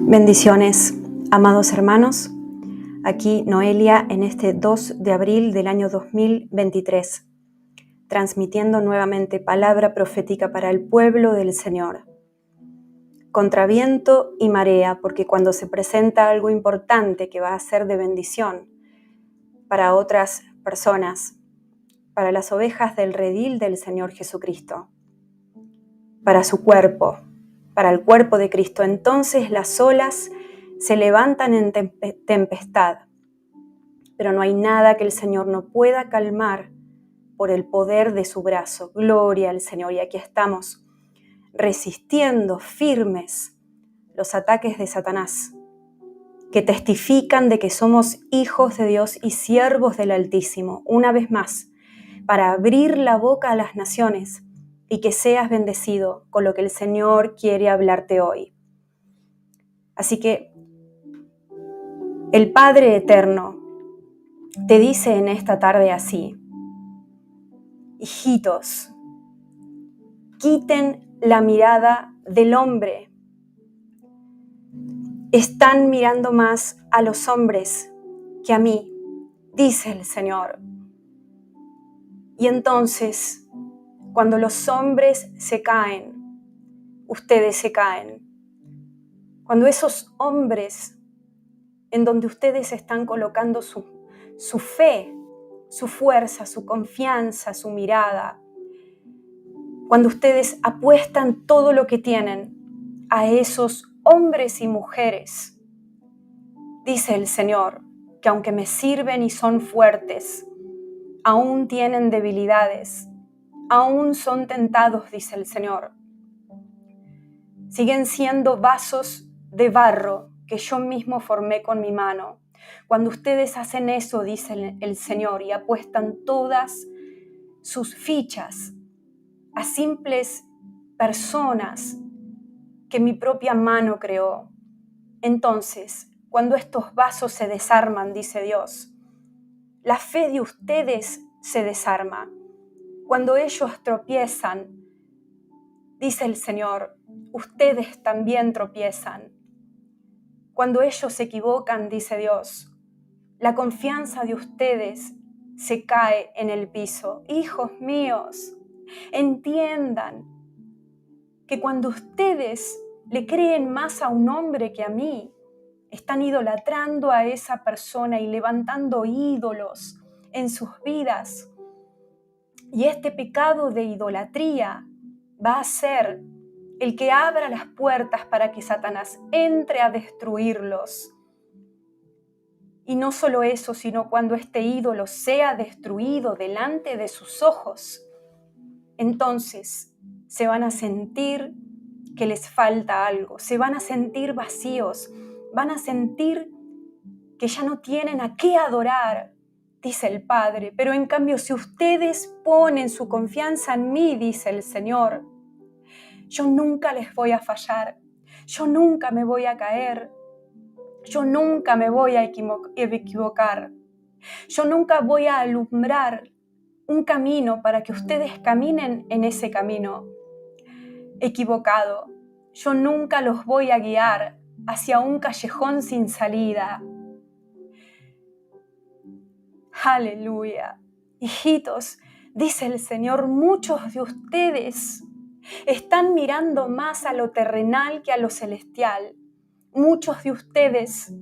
Bendiciones, amados hermanos. Aquí Noelia en este 2 de abril del año 2023, transmitiendo nuevamente palabra profética para el pueblo del Señor. Contra viento y marea, porque cuando se presenta algo importante que va a ser de bendición para otras personas, para las ovejas del redil del Señor Jesucristo, para su cuerpo, para el cuerpo de Cristo, entonces las olas se levantan en tempestad, pero no hay nada que el Señor no pueda calmar por el poder de su brazo. Gloria al Señor. Y aquí estamos resistiendo firmes los ataques de Satanás, que testifican de que somos hijos de Dios y siervos del Altísimo, una vez más, para abrir la boca a las naciones y que seas bendecido con lo que el Señor quiere hablarte hoy. Así que el Padre Eterno te dice en esta tarde así: hijitos, quiten la mirada del hombre. Están mirando más a los hombres que a mí, dice el Señor. Y entonces, cuando los hombres se caen, ustedes se caen. Cuando esos hombres en donde ustedes están colocando su fe, su fuerza, su confianza, su mirada, cuando ustedes apuestan todo lo que tienen a esos hombres y mujeres, dice el Señor, que aunque me sirven y son fuertes, aún tienen debilidades, aún son tentados, dice el Señor. Siguen siendo vasos de barro que yo mismo formé con mi mano. Cuando ustedes hacen eso, dice el Señor, y apuestan todas sus fichas a simples personas que mi propia mano creó, entonces, cuando estos vasos se desarman, dice Dios, la fe de ustedes se desarma. Cuando ellos tropiezan, dice el Señor, ustedes también tropiezan. Cuando ellos se equivocan, dice Dios, la confianza de ustedes se cae en el piso. Hijos míos, entiendan que cuando ustedes le creen más a un hombre que a mí, están idolatrando a esa persona y levantando ídolos en sus vidas. Y este pecado de idolatría va a ser el que abra las puertas para que Satanás entre a destruirlos. Y no solo eso, sino cuando este ídolo sea destruido delante de sus ojos, entonces se van a sentir que les falta algo, se van a sentir vacíos, van a sentir que ya no tienen a qué adorar, dice el Padre. Pero en cambio, si ustedes ponen su confianza en mí, dice el Señor, yo nunca les voy a fallar, yo nunca me voy a caer, yo nunca me voy a equivocar, yo nunca voy a alumbrar un camino para que ustedes caminen en ese camino equivocado. Yo nunca los voy a guiar hacia un callejón sin salida. Aleluya. Hijitos, dice el Señor, muchos de ustedes están mirando más a lo terrenal que a lo celestial. Muchos de ustedes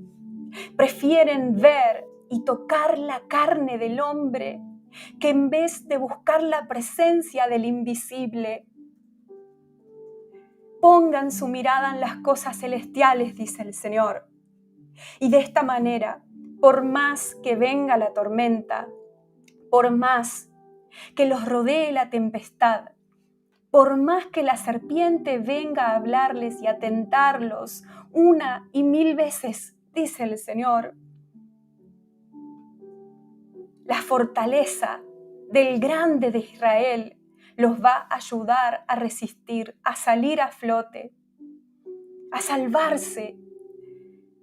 prefieren ver y tocar la carne del hombre que en vez de buscar la presencia del invisible. Pongan su mirada en las cosas celestiales, dice el Señor. Y de esta manera, por más que venga la tormenta, por más que los rodee la tempestad, por más que la serpiente venga a hablarles y a tentarlos 1 y 1000 veces, dice el Señor, la fortaleza del grande de Israel los va a ayudar a resistir, a salir a flote, a salvarse,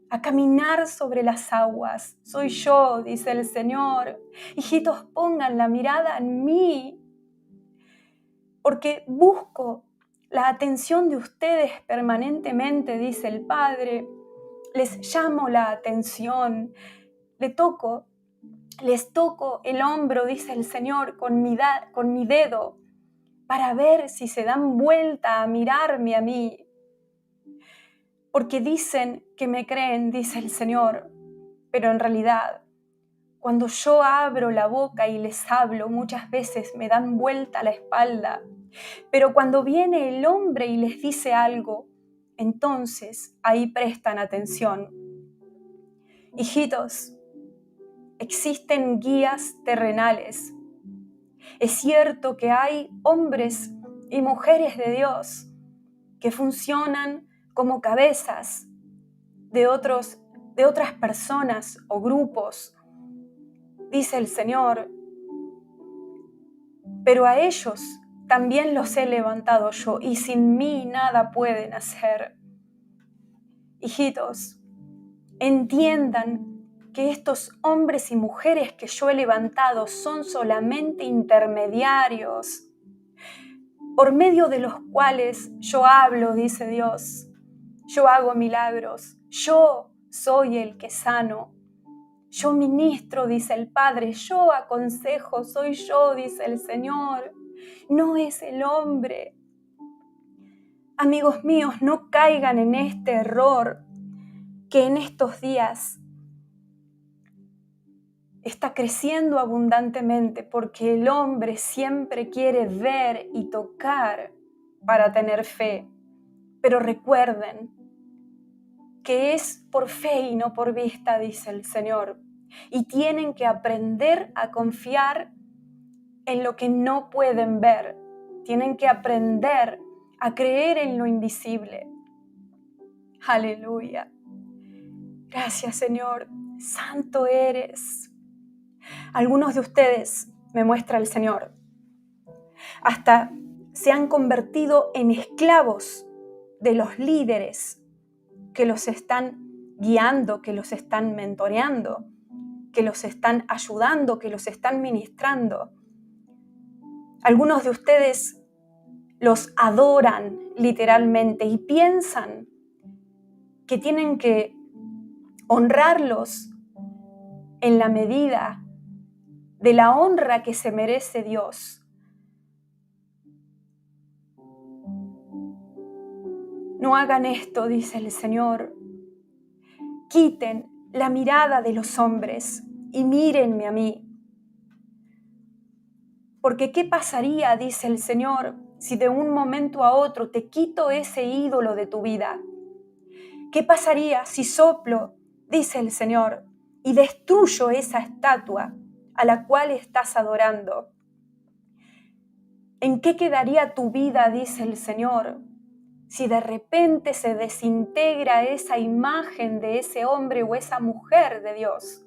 a caminar sobre las aguas. Soy yo, dice el Señor. Hijitos, pongan la mirada en mí, porque busco la atención de ustedes permanentemente, dice el Padre. Les llamo la atención, les toco el hombro, dice el Señor, con mi dedo, para ver si se dan vuelta a mirarme a mí. Porque dicen que me creen, dice el Señor, pero en realidad, cuando yo abro la boca y les hablo, muchas veces me dan vuelta la espalda. Pero cuando viene el hombre y les dice algo, entonces ahí prestan atención. Hijitos, existen guías terrenales. Es cierto que hay hombres y mujeres de Dios que funcionan como cabezas de otras personas o grupos, dice el Señor, pero a ellos también los he levantado yo y sin mí nada pueden hacer. Hijitos, entiendan que estos hombres y mujeres que yo he levantado son solamente intermediarios por medio de los cuales yo hablo, dice Dios. Yo hago milagros, yo soy el que sano. Yo ministro, dice el Padre, yo aconsejo, soy yo, dice el Señor. No es el hombre. Amigos míos, no caigan en este error que en estos días está creciendo abundantemente, porque el hombre siempre quiere ver y tocar para tener fe. Pero recuerden que es por fe y no por vista, dice el Señor. Y tienen que aprender a confiar en lo que no pueden ver. Tienen que aprender a creer en lo invisible. Aleluya. Gracias, Señor. Santo eres. Algunos de ustedes, me muestra el Señor, hasta se han convertido en esclavos de los líderes que los están guiando, que los están mentoreando, que los están ayudando, que los están ministrando. Algunos de ustedes los adoran literalmente y piensan que tienen que honrarlos en la medida de la honra que se merece Dios. No hagan esto, dice el Señor. Quiten la mirada de los hombres y mírenme a mí. Porque ¿qué pasaría, dice el Señor, si de un momento a otro te quito ese ídolo de tu vida? ¿Qué pasaría si soplo, dice el Señor, y destruyo esa estatua a la cual estás adorando? ¿En qué quedaría tu vida, dice el Señor, si de repente se desintegra esa imagen de ese hombre o esa mujer de Dios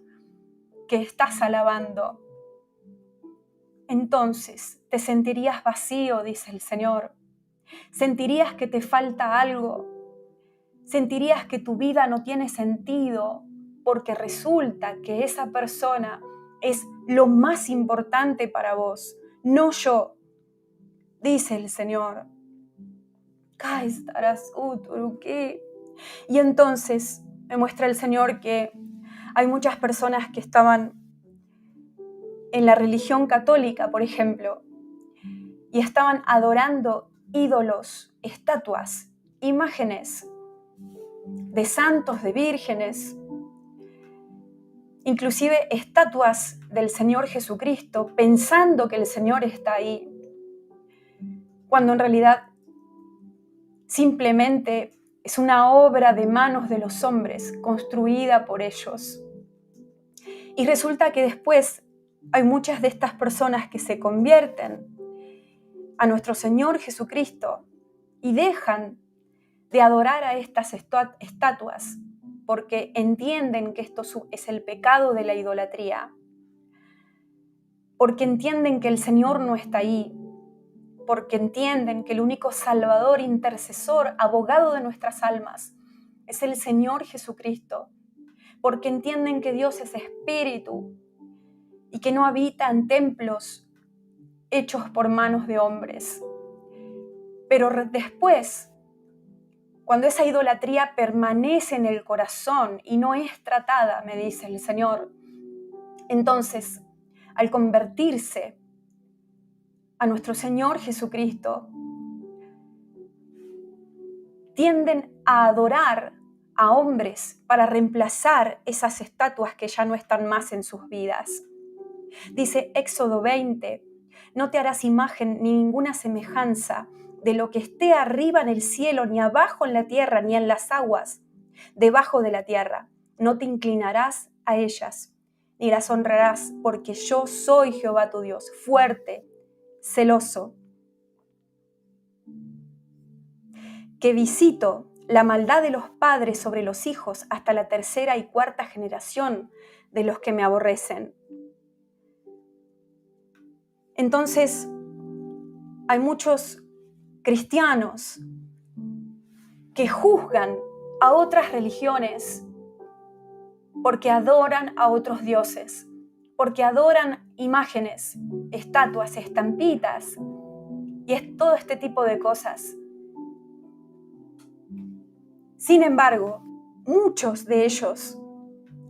que estás alabando? Entonces te sentirías vacío, dice el Señor. Sentirías que te falta algo. Sentirías que tu vida no tiene sentido, porque resulta que esa persona es lo más importante para vos, no yo, dice el Señor. Y entonces me muestra el Señor que hay muchas personas que estaban en la religión católica, por ejemplo, y estaban adorando ídolos, estatuas, imágenes de santos, de vírgenes, inclusive estatuas del Señor Jesucristo, pensando que el Señor está ahí, cuando en realidad simplemente es una obra de manos de los hombres, construida por ellos. Y resulta que después hay muchas de estas personas que se convierten a nuestro Señor Jesucristo y dejan de adorar a estas estatuas porque entienden que esto es el pecado de la idolatría, porque entienden que el Señor no está ahí, porque entienden que el único Salvador, intercesor, abogado de nuestras almas es el Señor Jesucristo, porque entienden que Dios es espíritu y que no habita en templos hechos por manos de hombres. Pero después, cuando esa idolatría permanece en el corazón y no es tratada, me dice el Señor, entonces, al convertirse a nuestro Señor Jesucristo, tienden a adorar a hombres para reemplazar esas estatuas que ya no están más en sus vidas. Dice Éxodo 20, no te harás imagen ni ninguna semejanza de lo que esté arriba en el cielo, ni abajo en la tierra, ni en las aguas debajo de la tierra. No te inclinarás a ellas, ni las honrarás, porque yo soy Jehová tu Dios, fuerte, celoso, que visito la maldad de los padres sobre los hijos hasta la tercera y cuarta generación de los que me aborrecen. Entonces, hay muchos cristianos que juzgan a otras religiones porque adoran a otros dioses, porque adoran imágenes, estatuas, estampitas y es todo este tipo de cosas. Sin embargo, muchos de ellos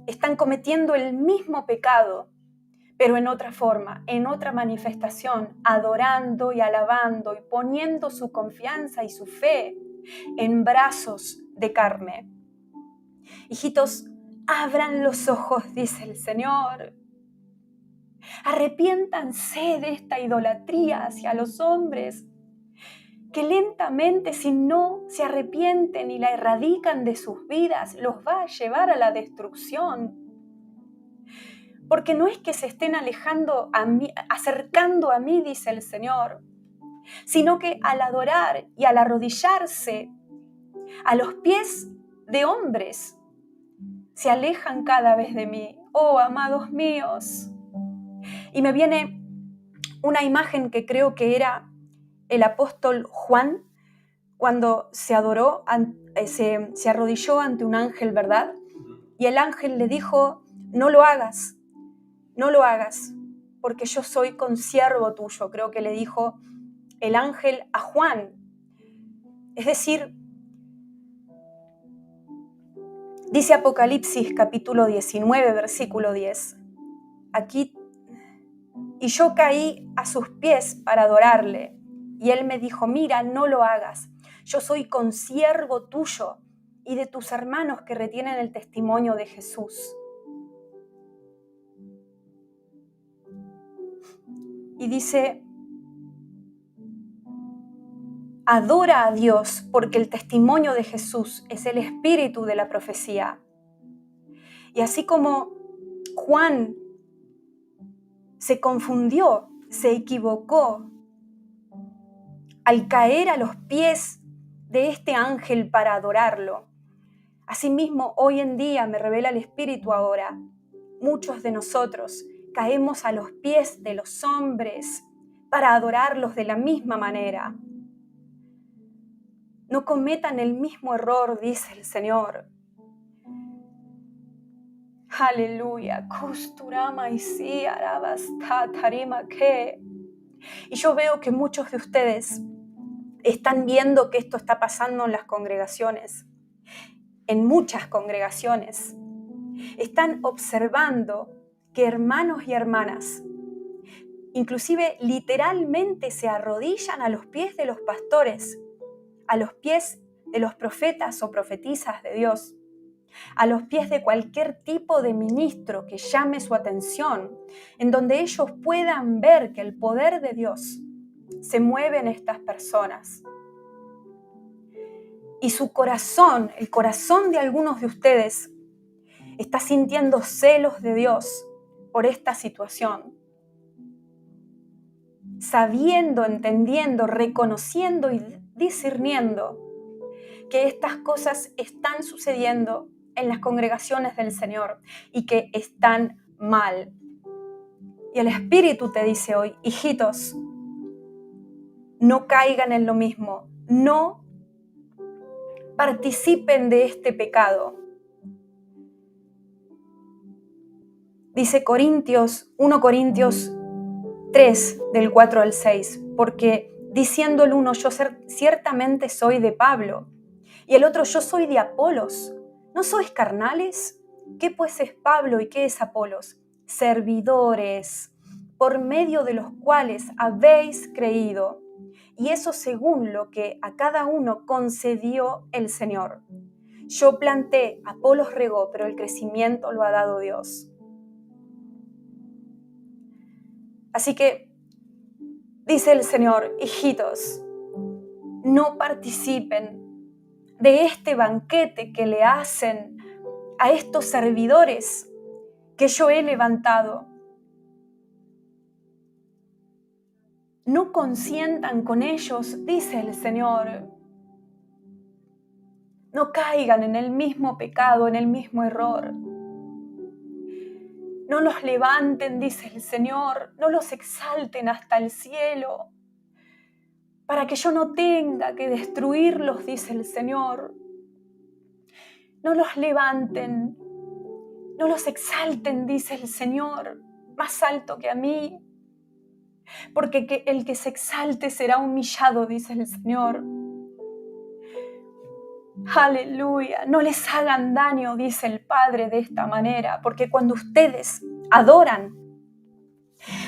están cometiendo el mismo pecado, pero en otra forma, en otra manifestación, adorando y alabando y poniendo su confianza y su fe en brazos de carne. Hijitos, abran los ojos, dice el Señor. Arrepiéntanse de esta idolatría hacia los hombres, que lentamente, si no se arrepienten y la erradican de sus vidas, los va a llevar a la destrucción. Porque no es que se estén alejando a mí, acercando a mí, dice el Señor, sino que al adorar y al arrodillarse a los pies de hombres, se alejan cada vez de mí. Oh, amados míos. Y me viene una imagen que creo que era el apóstol Juan cuando se arrodilló ante un ángel, ¿verdad? Y el ángel le dijo, no lo hagas, porque yo soy consiervo tuyo. Creo que le dijo el ángel a Juan. Es decir, dice Apocalipsis capítulo 19, versículo 10. Aquí, y yo caí a sus pies para adorarle. Y él me dijo, mira, no lo hagas. Yo soy consiervo tuyo y de tus hermanos que retienen el testimonio de Jesús. Y dice, adora a Dios porque el testimonio de Jesús es el espíritu de la profecía. Y así como Juan se confundió, se equivocó al caer a los pies de este ángel para adorarlo, asimismo hoy en día, me revela el Espíritu ahora, muchos de nosotros caemos a los pies de los hombres para adorarlos de la misma manera. No cometan el mismo error, dice el Señor. Aleluya. Y yo veo que muchos de ustedes están viendo que esto está pasando en las congregaciones, en muchas congregaciones. Están observando que hermanos y hermanas, inclusive literalmente se arrodillan a los pies de los pastores, a los pies de los profetas o profetisas de Dios, a los pies de cualquier tipo de ministro que llame su atención, en donde ellos puedan ver que el poder de Dios se mueve en estas personas. Y su corazón, el corazón de algunos de ustedes, está sintiendo celos de Dios por esta situación. Sabiendo, entendiendo, reconociendo y discerniendo que estas cosas están sucediendo en las congregaciones del Señor y que están mal. Y el Espíritu te dice hoy, hijitos, no caigan en lo mismo, no participen de este pecado. Dice 1 Corintios 3, del 4 al 6, porque diciendo el uno, ciertamente soy de Pablo, y el otro, yo soy de Apolos. ¿No sois carnales? ¿Qué pues es Pablo y qué es Apolos? Servidores, por medio de los cuales habéis creído, y eso según lo que a cada uno concedió el Señor. Yo planté, Apolos regó, pero el crecimiento lo ha dado Dios. Así que, dice el Señor, hijitos, no participen de este banquete que le hacen a estos servidores que yo he levantado. No consientan con ellos, dice el Señor. No caigan en el mismo pecado, en el mismo error. No los levanten, dice el Señor, no los exalten hasta el cielo, para que yo no tenga que destruirlos, dice el Señor. No los levanten, no los exalten, dice el Señor, más alto que a mí, porque el que se exalte será humillado, dice el Señor. Aleluya, no les hagan daño, dice el Padre, de esta manera, porque cuando ustedes adoran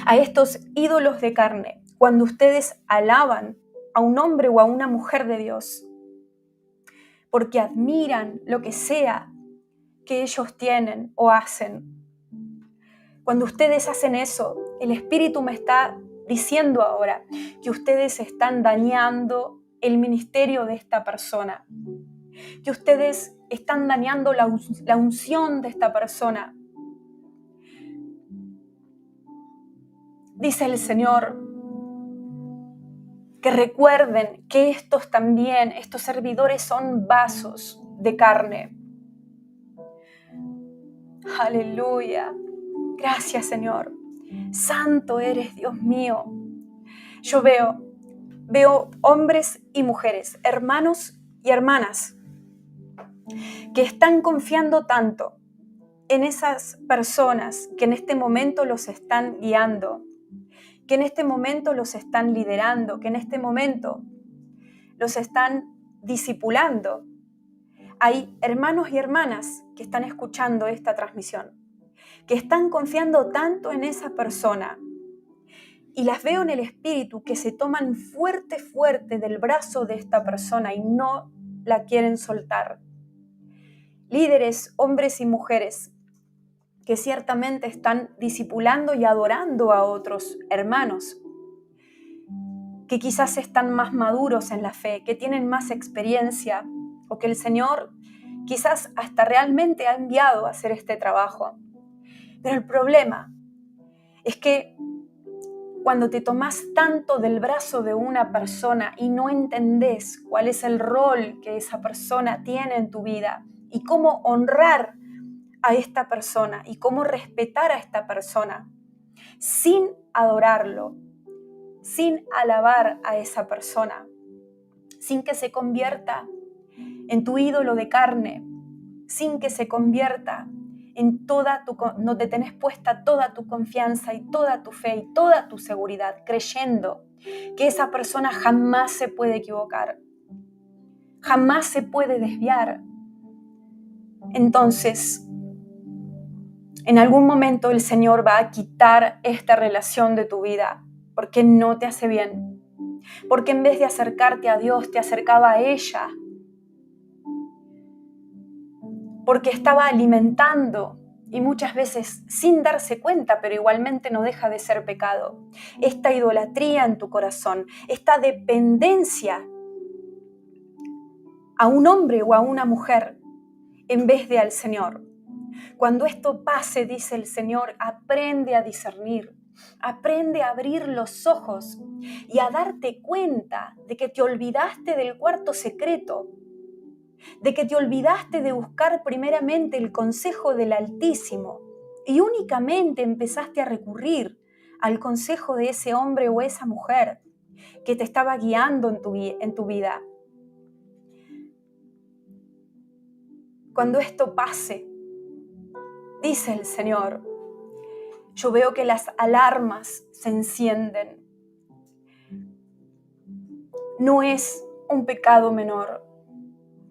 a estos ídolos de carne, cuando ustedes alaban a un hombre o a una mujer de Dios, porque admiran lo que sea que ellos tienen o hacen, cuando ustedes hacen eso, el Espíritu me está diciendo ahora que ustedes están dañando el ministerio de esta persona, que ustedes están dañando la unción de esta persona. Dice el Señor que recuerden que estos servidores son vasos de carne. Aleluya. Gracias, Señor. Santo eres, Dios mío. Yo veo hombres y mujeres, hermanos y hermanas, que están confiando tanto en esas personas que en este momento los están guiando, que en este momento los están liderando, que en este momento los están discipulando. Hay hermanos y hermanas que están escuchando esta transmisión, que están confiando tanto en esa persona, y las veo en el espíritu que se toman fuerte del brazo de esta persona y no la quieren soltar. Líderes, hombres y mujeres, que ciertamente están discipulando y adorando a otros hermanos, que quizás están más maduros en la fe, que tienen más experiencia, o que el Señor quizás hasta realmente ha enviado a hacer este trabajo. Pero el problema es que cuando te tomás tanto del brazo de una persona y no entendés cuál es el rol que esa persona tiene en tu vida y cómo honrar a esta persona y cómo respetar a esta persona sin adorarlo, sin alabar a esa persona, sin que se convierta en tu ídolo de carne, sin que se convierta en donde tenés puesta toda tu confianza y toda tu fe y toda tu seguridad, creyendo que esa persona jamás se puede equivocar, jamás se puede desviar. Entonces, en algún momento el Señor va a quitar esta relación de tu vida, porque no te hace bien, porque en vez de acercarte a Dios, te acercaba a ella, porque estaba alimentando, y muchas veces sin darse cuenta, pero igualmente no deja de ser pecado, esta idolatría en tu corazón, esta dependencia a un hombre o a una mujer en vez de al Señor. Cuando esto pase, dice el Señor, aprende a discernir, aprende a abrir los ojos y a darte cuenta de que te olvidaste del cuarto secreto, de que te olvidaste de buscar primeramente el consejo del Altísimo y únicamente empezaste a recurrir al consejo de ese hombre o esa mujer que te estaba guiando en tu vida. Cuando esto pase, dice el Señor, yo veo que las alarmas se encienden. no es un pecado menor,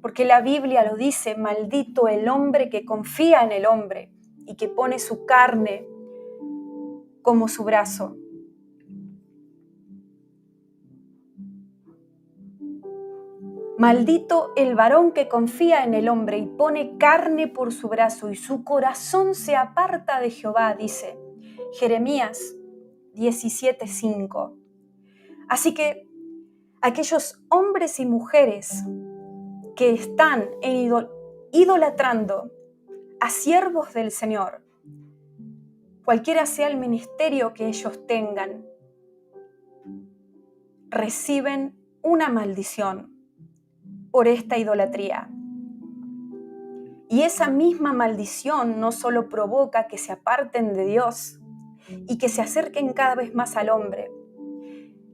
porque la Biblia lo dice: maldito el hombre que confía en el hombre y que pone su carne como su brazo. Maldito el varón que confía en el hombre y pone carne por su brazo y su corazón se aparta de Jehová, dice Jeremías 17:5. Así que aquellos hombres y mujeres que están idolatrando a siervos del Señor, cualquiera sea el ministerio que ellos tengan, reciben una maldición por esta idolatría. Y esa misma maldición no solo provoca que se aparten de Dios y que se acerquen cada vez más al hombre,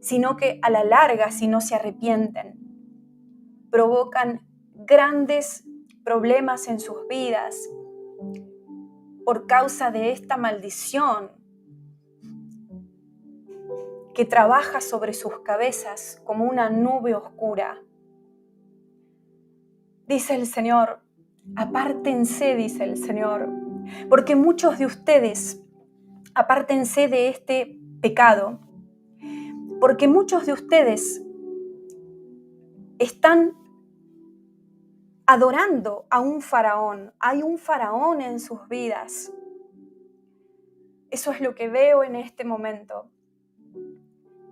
sino que a la larga, si no se arrepienten, provocan grandes problemas en sus vidas por causa de esta maldición que trabaja sobre sus cabezas como una nube oscura. Dice el Señor: apártense, dice el Señor, porque muchos de ustedes, apártense de este pecado, porque muchos de ustedes están adorando a un faraón. Hay un faraón en sus vidas. Eso es lo que veo en este momento,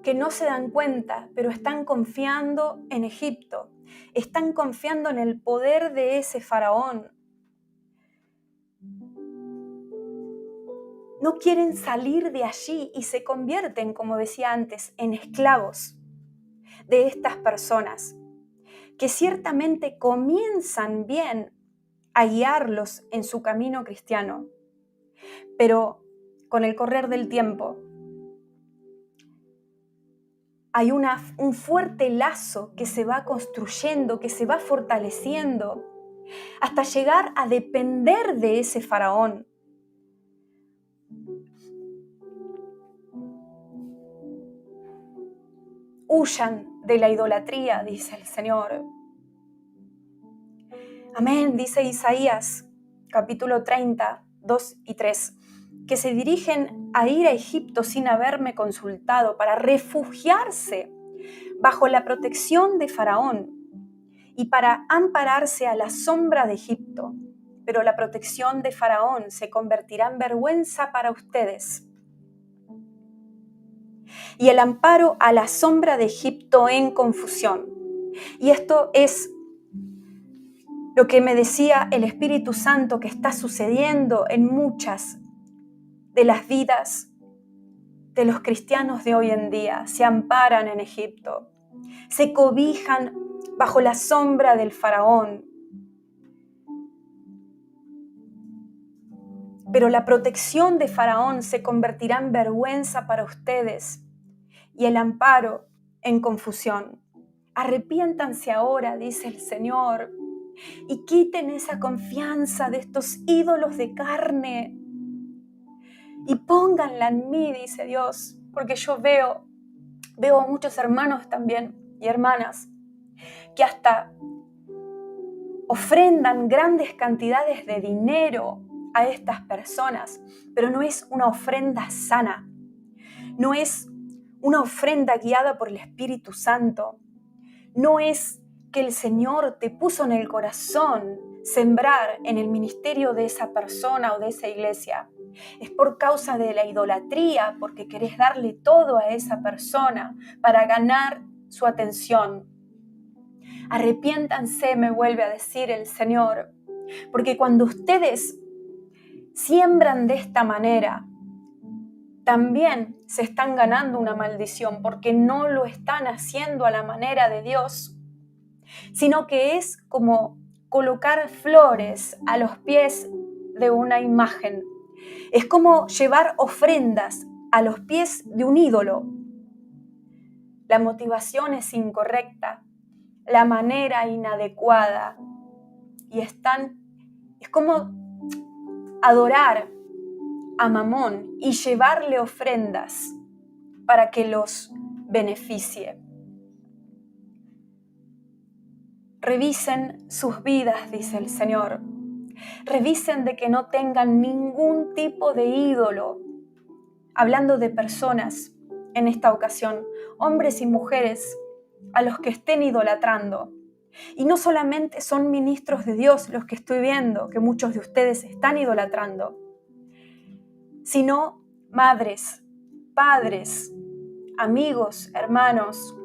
que no se dan cuenta, pero están confiando en Egipto, están confiando en el poder de ese faraón. No quieren salir de allí y se convierten, como decía antes, en esclavos de estas personas, que ciertamente comienzan bien a guiarlos en su camino cristiano, pero con el correr del tiempo hay un fuerte lazo que se va construyendo, que se va fortaleciendo, hasta llegar a depender de ese faraón. Huyan de la idolatría, dice el Señor. Amén, dice Isaías, capítulo 30, 2 y 3, que se dirigen a ir a Egipto sin haberme consultado para refugiarse bajo la protección de Faraón y para ampararse a la sombra de Egipto. Pero la protección de Faraón se convertirá en vergüenza para ustedes, y el amparo a la sombra de Egipto en confusión. Y esto es lo que me decía el Espíritu Santo que está sucediendo en muchas de las vidas de los cristianos de hoy en día. Se amparan en Egipto, se cobijan bajo la sombra del faraón. Pero la protección de Faraón se convertirá en vergüenza para ustedes y el amparo en confusión. Arrepiéntanse ahora, dice el Señor, y quiten esa confianza de estos ídolos de carne y pónganla en mí, dice Dios, porque yo veo a muchos hermanos también y hermanas que hasta ofrendan grandes cantidades de dinero a estas personas, pero no es una ofrenda sana, no es una ofrenda guiada por el Espíritu Santo, no es que el Señor te puso en el corazón sembrar en el ministerio de esa persona o de esa iglesia. Es por causa de la idolatría, porque querés darle todo a esa persona para ganar su atención. Arrepiéntanse, me vuelve a decir el Señor, porque cuando ustedes siembran de esta manera, también se están ganando una maldición, porque no lo están haciendo a la manera de Dios, sino que es como colocar flores a los pies de una imagen. Es como llevar ofrendas a los pies de un ídolo. La motivación es incorrecta, la manera inadecuada, y es como adorar a Mamón y llevarle ofrendas para que los beneficie. Revisen sus vidas, dice el Señor. Revisen de que no tengan ningún tipo de ídolo. Hablando de personas en esta ocasión, hombres y mujeres a los que estén idolatrando. Y no solamente son ministros de Dios los que estoy viendo, que muchos de ustedes están idolatrando, sino madres, padres, amigos, hermanos,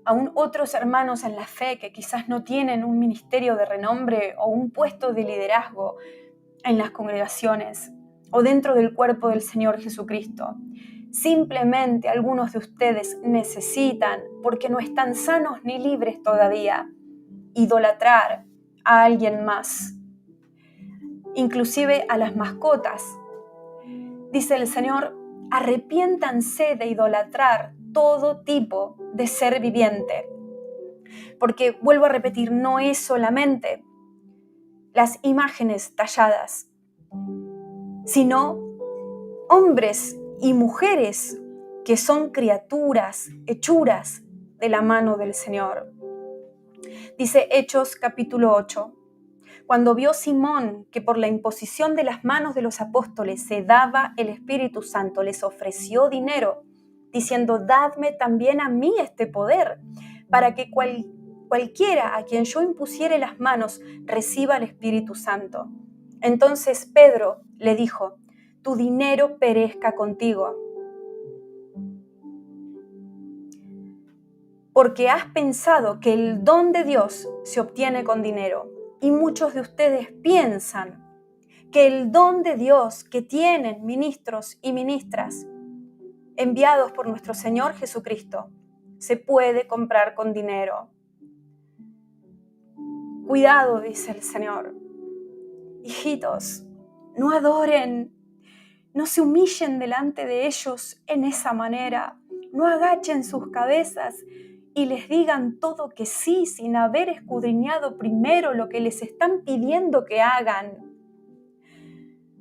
aún otros hermanos en la fe que quizás no tienen un ministerio de renombre o un puesto de liderazgo en las congregaciones o dentro del cuerpo del Señor Jesucristo. Simplemente algunos de ustedes necesitan, porque no están sanos ni libres todavía, idolatrar a alguien más, inclusive a las mascotas. Dice el Señor, arrepiéntanse de idolatrar todo tipo de ser viviente. Porque, vuelvo a repetir, no es solamente las imágenes talladas, sino hombres y mujeres que son criaturas, hechuras de la mano del Señor. Dice Hechos capítulo 8, cuando vio Simón que por la imposición de las manos de los apóstoles se daba el Espíritu Santo, les ofreció dinero, diciendo, dadme también a mí este poder, para que cualquiera a quien yo impusiere las manos reciba el Espíritu Santo. Entonces Pedro le dijo, tu dinero perezca contigo, porque has pensado que el don de Dios se obtiene con dinero. Y muchos de ustedes piensan que el don de Dios que tienen ministros y ministras enviados por nuestro Señor Jesucristo se puede comprar con dinero. Cuidado, dice el Señor. Hijitos, no adoren, no se humillen delante de ellos en esa manera, no agachen sus cabezas y les digan todo que sí, sin haber escudriñado primero lo que les están pidiendo que hagan.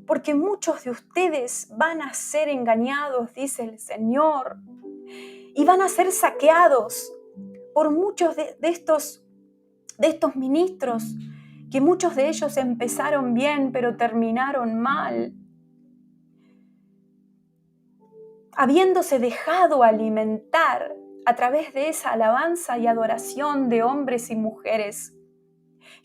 Porque muchos de ustedes van a ser engañados, dice el Señor, y van a ser saqueados por muchos de estos ministros, que muchos de ellos empezaron bien, pero terminaron mal, habiéndose dejado alimentar a través de esa alabanza y adoración de hombres y mujeres.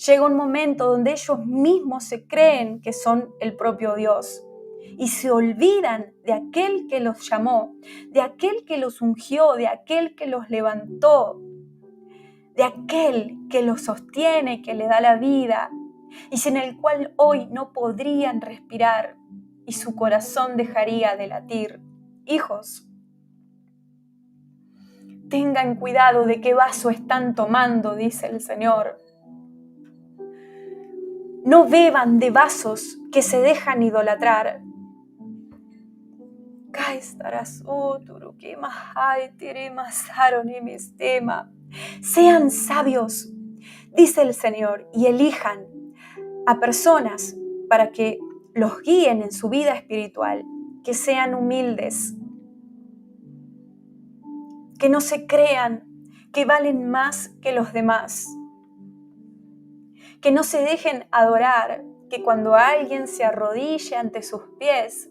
Llega un momento donde ellos mismos se creen que son el propio Dios y se olvidan de aquel que los llamó, de aquel que los ungió, de aquel que los levantó, de aquel que los sostiene, que le da la vida y sin el cual hoy no podrían respirar y su corazón dejaría de latir. Hijos, tengan cuidado de qué vaso están tomando, dice el Señor. No beban de vasos que se dejan idolatrar. Sean sabios, dice el Señor, y elijan a personas para que los guíen en su vida espiritual, que sean humildes, que no se crean que valen más que los demás, que no se dejen adorar, que cuando alguien se arrodille ante sus pies,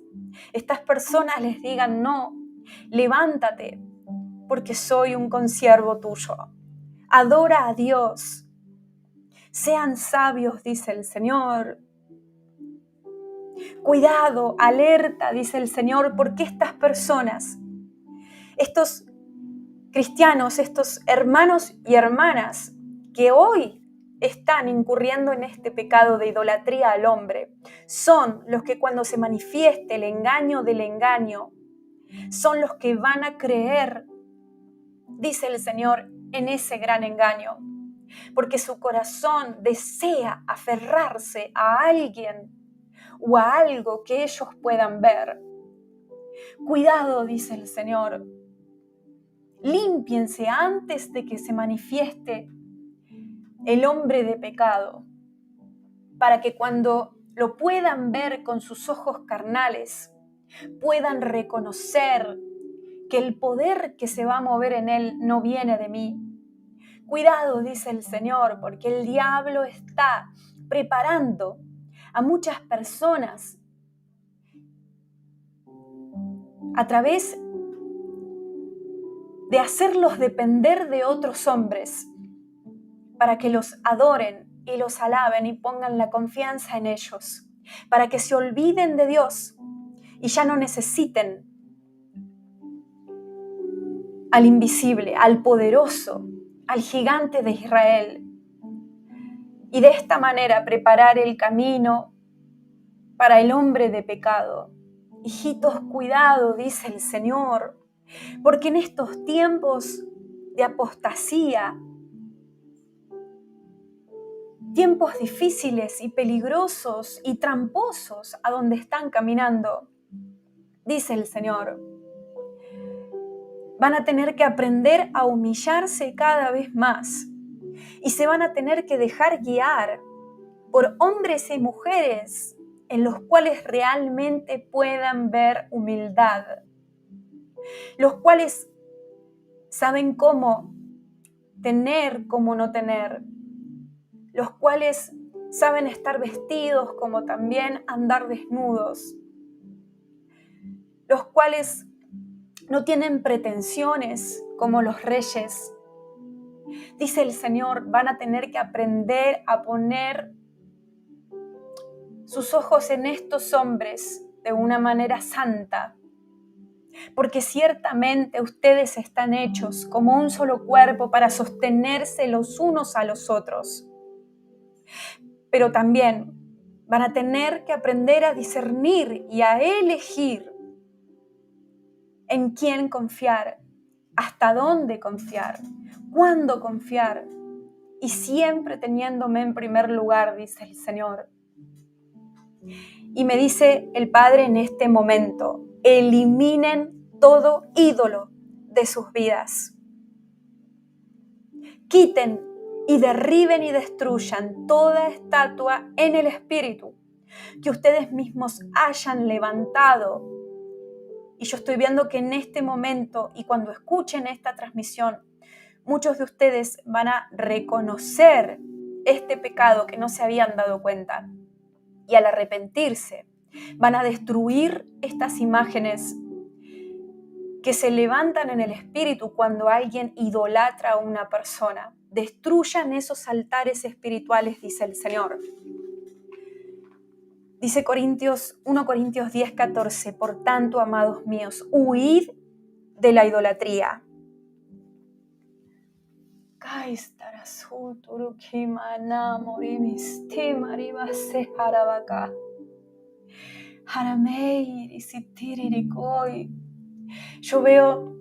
estas personas les digan, no, levántate, porque soy un consiervo tuyo. Adora a Dios. Sean sabios, dice el Señor. Cuidado, alerta, dice el Señor, porque estas personas, estos cristianos, estos hermanos y hermanas que hoy están incurriendo en este pecado de idolatría al hombre, son los que cuando se manifieste el engaño del engaño, son los que van a creer, dice el Señor, en ese gran engaño, porque su corazón desea aferrarse a alguien o a algo que ellos puedan ver. Cuidado, dice el Señor, límpiense antes de que se manifieste el hombre de pecado, para que cuando lo puedan ver con sus ojos carnales, puedan reconocer que el poder que se va a mover en él no viene de mí. Cuidado, dice el Señor, porque el diablo está preparando a muchas personas a través de hacerlos depender de otros hombres para que los adoren y los alaben y pongan la confianza en ellos, para que se olviden de Dios y ya no necesiten al invisible, al poderoso, al gigante de Israel. Y de esta manera preparar el camino para el hombre de pecado. Hijitos, cuidado, dice el Señor, porque en estos tiempos de apostasía, tiempos difíciles y peligrosos y tramposos a donde están caminando, dice el Señor, van a tener que aprender a humillarse cada vez más y se van a tener que dejar guiar por hombres y mujeres en los cuales realmente puedan ver humildad, los cuales saben cómo tener, cómo no tener, los cuales saben estar vestidos como también andar desnudos, los cuales no tienen pretensiones como los reyes. Dice el Señor, van a tener que aprender a poner sus ojos en estos hombres de una manera santa, porque ciertamente ustedes están hechos como un solo cuerpo para sostenerse los unos a los otros. Pero también van a tener que aprender a discernir y a elegir en quién confiar, hasta dónde confiar, cuándo confiar, y siempre teniéndome en primer lugar, dice el Señor. Y me dice el Padre en este momento, eliminen todo ídolo de sus vidas. Quiten y derriben y destruyan toda estatua en el espíritu que ustedes mismos hayan levantado. Y yo estoy viendo que en este momento y cuando escuchen esta transmisión, muchos de ustedes van a reconocer este pecado que no se habían dado cuenta. Y al arrepentirse, van a destruir estas imágenes que se levantan en el espíritu cuando alguien idolatra a una persona. Destruyan esos altares espirituales, dice el Señor. Dice 1 Corintios 10:14, por tanto, amados míos, huid de la idolatría. Yo veo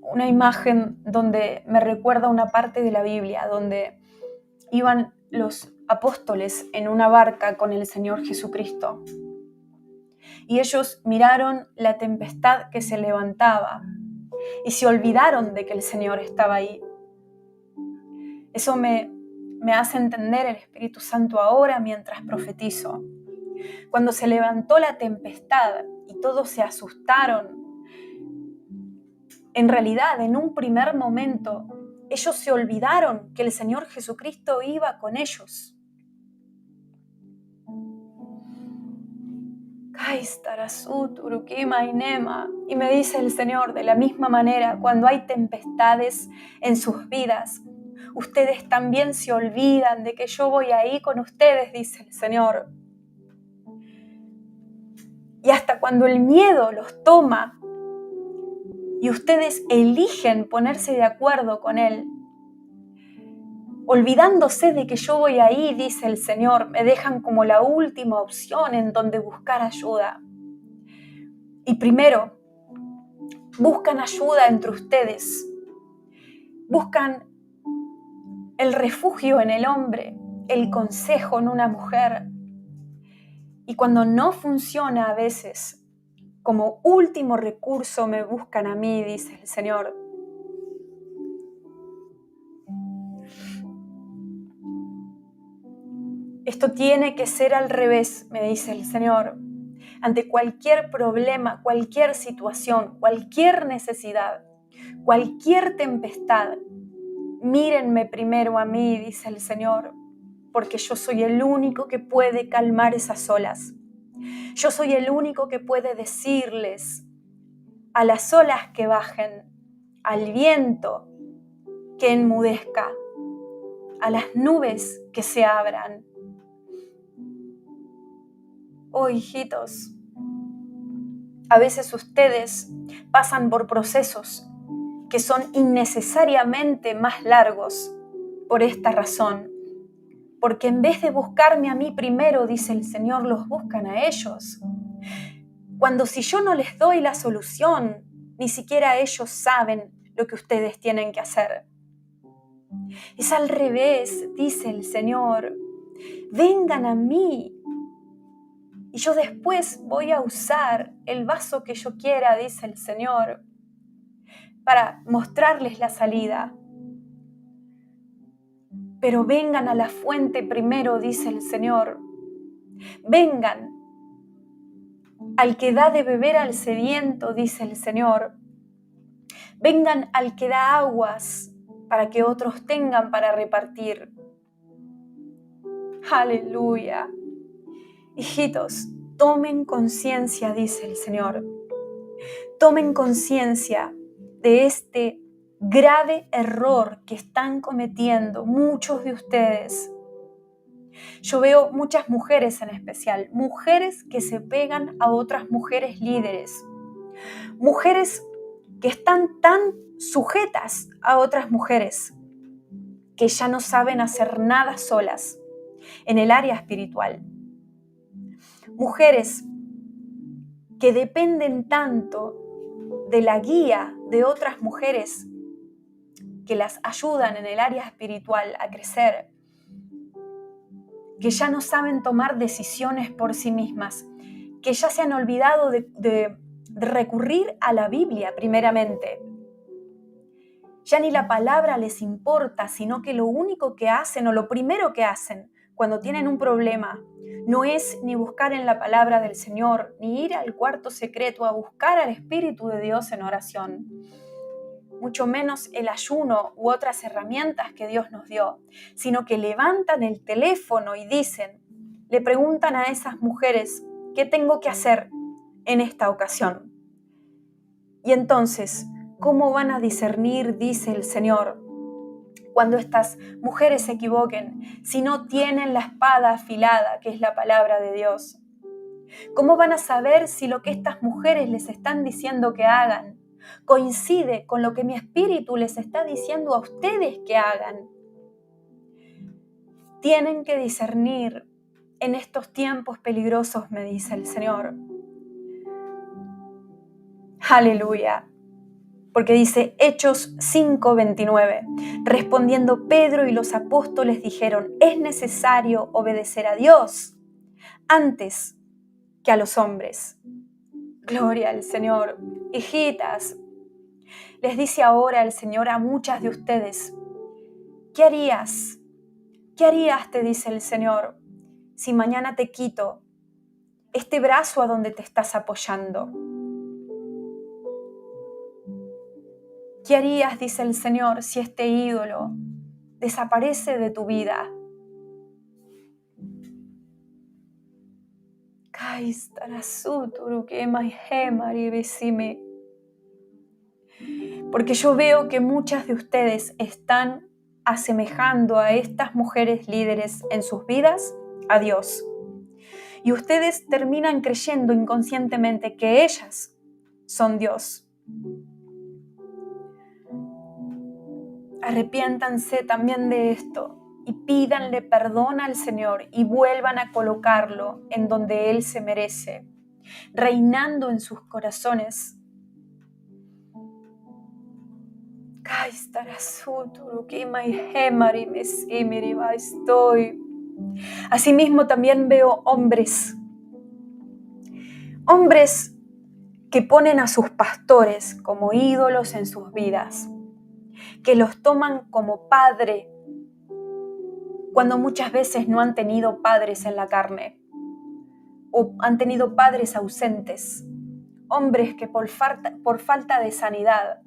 una imagen donde me recuerda una parte de la Biblia, donde iban los apóstoles en una barca con el Señor Jesucristo. Y ellos miraron la tempestad que se levantaba y se olvidaron de que el Señor estaba ahí. Eso me hace entender el Espíritu Santo ahora mientras profetizo. Cuando se levantó la tempestad y todos se asustaron, en realidad, en un primer momento, ellos se olvidaron que el Señor Jesucristo iba con ellos. Y me dice el Señor, de la misma manera, cuando hay tempestades en sus vidas, ustedes también se olvidan de que yo voy ahí con ustedes, dice el Señor. Y hasta cuando el miedo los toma y ustedes eligen ponerse de acuerdo con Él, olvidándose de que yo voy ahí, dice el Señor, me dejan como la última opción en donde buscar ayuda. Y primero, buscan ayuda entre ustedes, buscan el refugio en el hombre, el consejo en una mujer. Y cuando no funciona a veces, como último recurso me buscan a mí, dice el Señor. Esto tiene que ser al revés, me dice el Señor. Ante cualquier problema, cualquier situación, cualquier necesidad, cualquier tempestad, Mírenme primero a mí, dice el Señor, porque yo soy el único que puede calmar esas olas. Yo soy el único que puede decirles a las olas que bajen, al viento que enmudezca, a las nubes que se abran. Oh, hijitos, a veces ustedes pasan por procesos que son innecesariamente más largos por esta razón. Porque en vez de buscarme a mí primero, dice el Señor, los buscan a ellos. Cuando si yo no les doy la solución, ni siquiera ellos saben lo que ustedes tienen que hacer. Es al revés, dice el Señor. Vengan a mí y yo después voy a usar el vaso que yo quiera, dice el Señor, para mostrarles la salida. Pero vengan a la fuente primero, dice el Señor. Vengan al que da de beber al sediento, dice el Señor. Vengan al que da aguas para que otros tengan para repartir. Aleluya. Hijitos, tomen conciencia, dice el Señor. Tomen conciencia de este grave error que están cometiendo muchos de ustedes. Yo veo muchas mujeres en especial, mujeres que se pegan a otras mujeres líderes, mujeres que están tan sujetas a otras mujeres que ya no saben hacer nada solas en el área espiritual. Mujeres que dependen tanto de la guía de otras mujeres que las ayudan en el área espiritual a crecer, que ya no saben tomar decisiones por sí mismas, que ya se han olvidado de recurrir a la Biblia primeramente. Ya ni la palabra les importa, sino que lo único que hacen o lo primero que hacen cuando tienen un problema no es ni buscar en la palabra del Señor, ni ir al cuarto secreto a buscar al Espíritu de Dios en oración, mucho menos el ayuno u otras herramientas que Dios nos dio, sino que levantan el teléfono y le preguntan a esas mujeres, ¿qué tengo que hacer en esta ocasión? Y entonces, ¿cómo van a discernir, dice el Señor, cuando estas mujeres se equivoquen, si no tienen la espada afilada, que es la palabra de Dios? ¿Cómo van a saber si lo que estas mujeres les están diciendo que hagan coincide con lo que mi espíritu les está diciendo a ustedes que hagan? Tienen que discernir en estos tiempos peligrosos, me dice el Señor. Aleluya. Porque dice Hechos 5:29, respondiendo Pedro y los apóstoles dijeron, es necesario obedecer a Dios antes que a los hombres. Gloria al Señor. Hijitas, les dice ahora el Señor a muchas de ustedes, ¿qué harías? ¿Qué harías, te dice el Señor, si mañana te quito este brazo a donde te estás apoyando? ¿Qué harías, dice el Señor, si este ídolo desaparece de tu vida? Porque yo veo que muchas de ustedes están asemejando a estas mujeres líderes en sus vidas a Dios. Y ustedes terminan creyendo inconscientemente que ellas son Dios. Arrepiéntanse también de esto y pídanle perdón al Señor y vuelvan a colocarlo en donde Él se merece, reinando en sus corazones. Asimismo también veo hombres que ponen a sus pastores como ídolos en sus vidas, que los toman como padre, cuando muchas veces no han tenido padres en la carne o han tenido padres ausentes, hombres que por falta de sanidad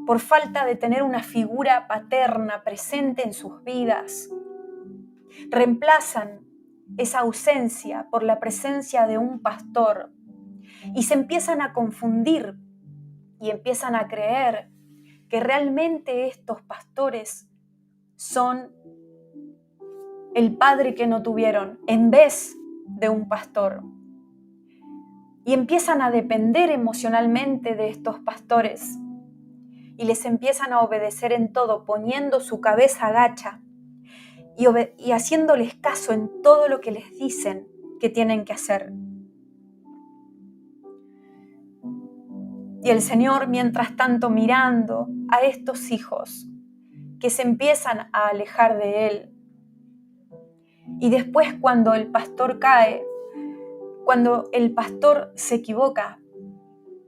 por falta de tener una figura paterna presente en sus vidas. Reemplazan esa ausencia por la presencia de un pastor y se empiezan a confundir y empiezan a creer que realmente estos pastores son el padre que no tuvieron en vez de un pastor. Y empiezan a depender emocionalmente de estos pastores y les empiezan a obedecer en todo, poniendo su cabeza agacha y haciéndoles caso en todo lo que les dicen que tienen que hacer. Y el Señor, mientras tanto, mirando a estos hijos que se empiezan a alejar de Él. Y después, cuando el pastor cae, cuando el pastor se equivoca,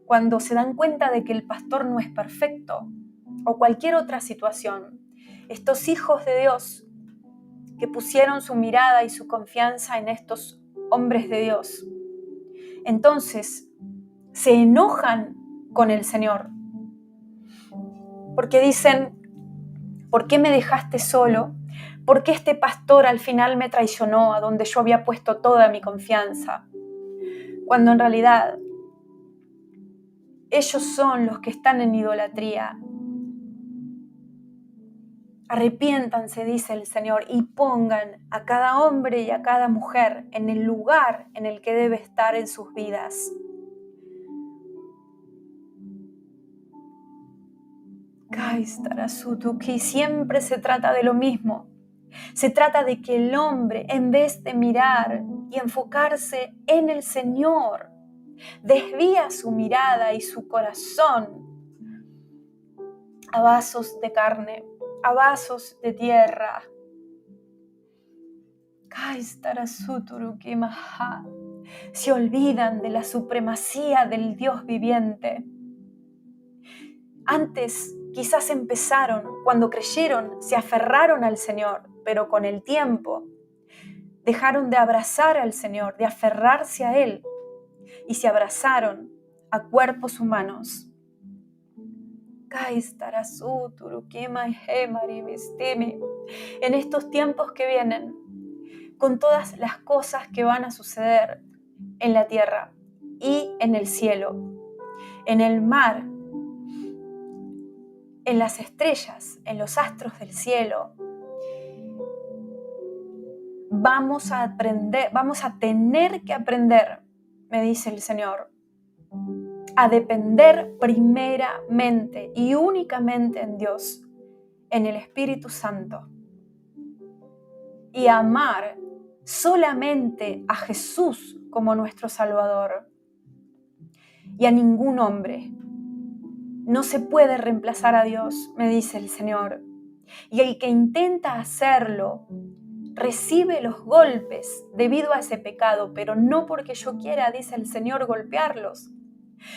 cuando se dan cuenta de que el pastor no es perfecto, o cualquier otra situación, estos hijos de Dios que pusieron su mirada y su confianza en estos hombres de Dios, entonces se enojan con el Señor, porque dicen: ¿por qué me dejaste solo? ¿Por qué este pastor al final me traicionó a donde yo había puesto toda mi confianza? Cuando en realidad ellos son los que están en idolatría. Arrepiéntanse, dice el Señor, y pongan a cada hombre y a cada mujer en el lugar en el que debe estar en sus vidas. Que siempre se trata de lo mismo. Se trata de que el hombre, en vez de mirar y enfocarse en el Señor, desvía su mirada y su corazón a vasos de carne, a vasos de tierra. Se olvidan de la supremacía del Dios viviente. Antes quizás empezaron, cuando creyeron, se aferraron al Señor, pero con el tiempo dejaron de abrazar al Señor, de aferrarse a Él, y se abrazaron a cuerpos humanos. En estos tiempos que vienen, con todas las cosas que van a suceder en la tierra y en el cielo, en el mar, en las estrellas, en los astros del cielo, vamos a tener que aprender, me dice el Señor, a depender primeramente y únicamente en Dios, en el Espíritu Santo, y amar solamente a Jesús como nuestro Salvador y a ningún hombre. No se puede reemplazar a Dios, me dice el Señor, y el que intenta hacerlo recibe los golpes debido a ese pecado, pero no porque yo quiera, dice el Señor, golpearlos,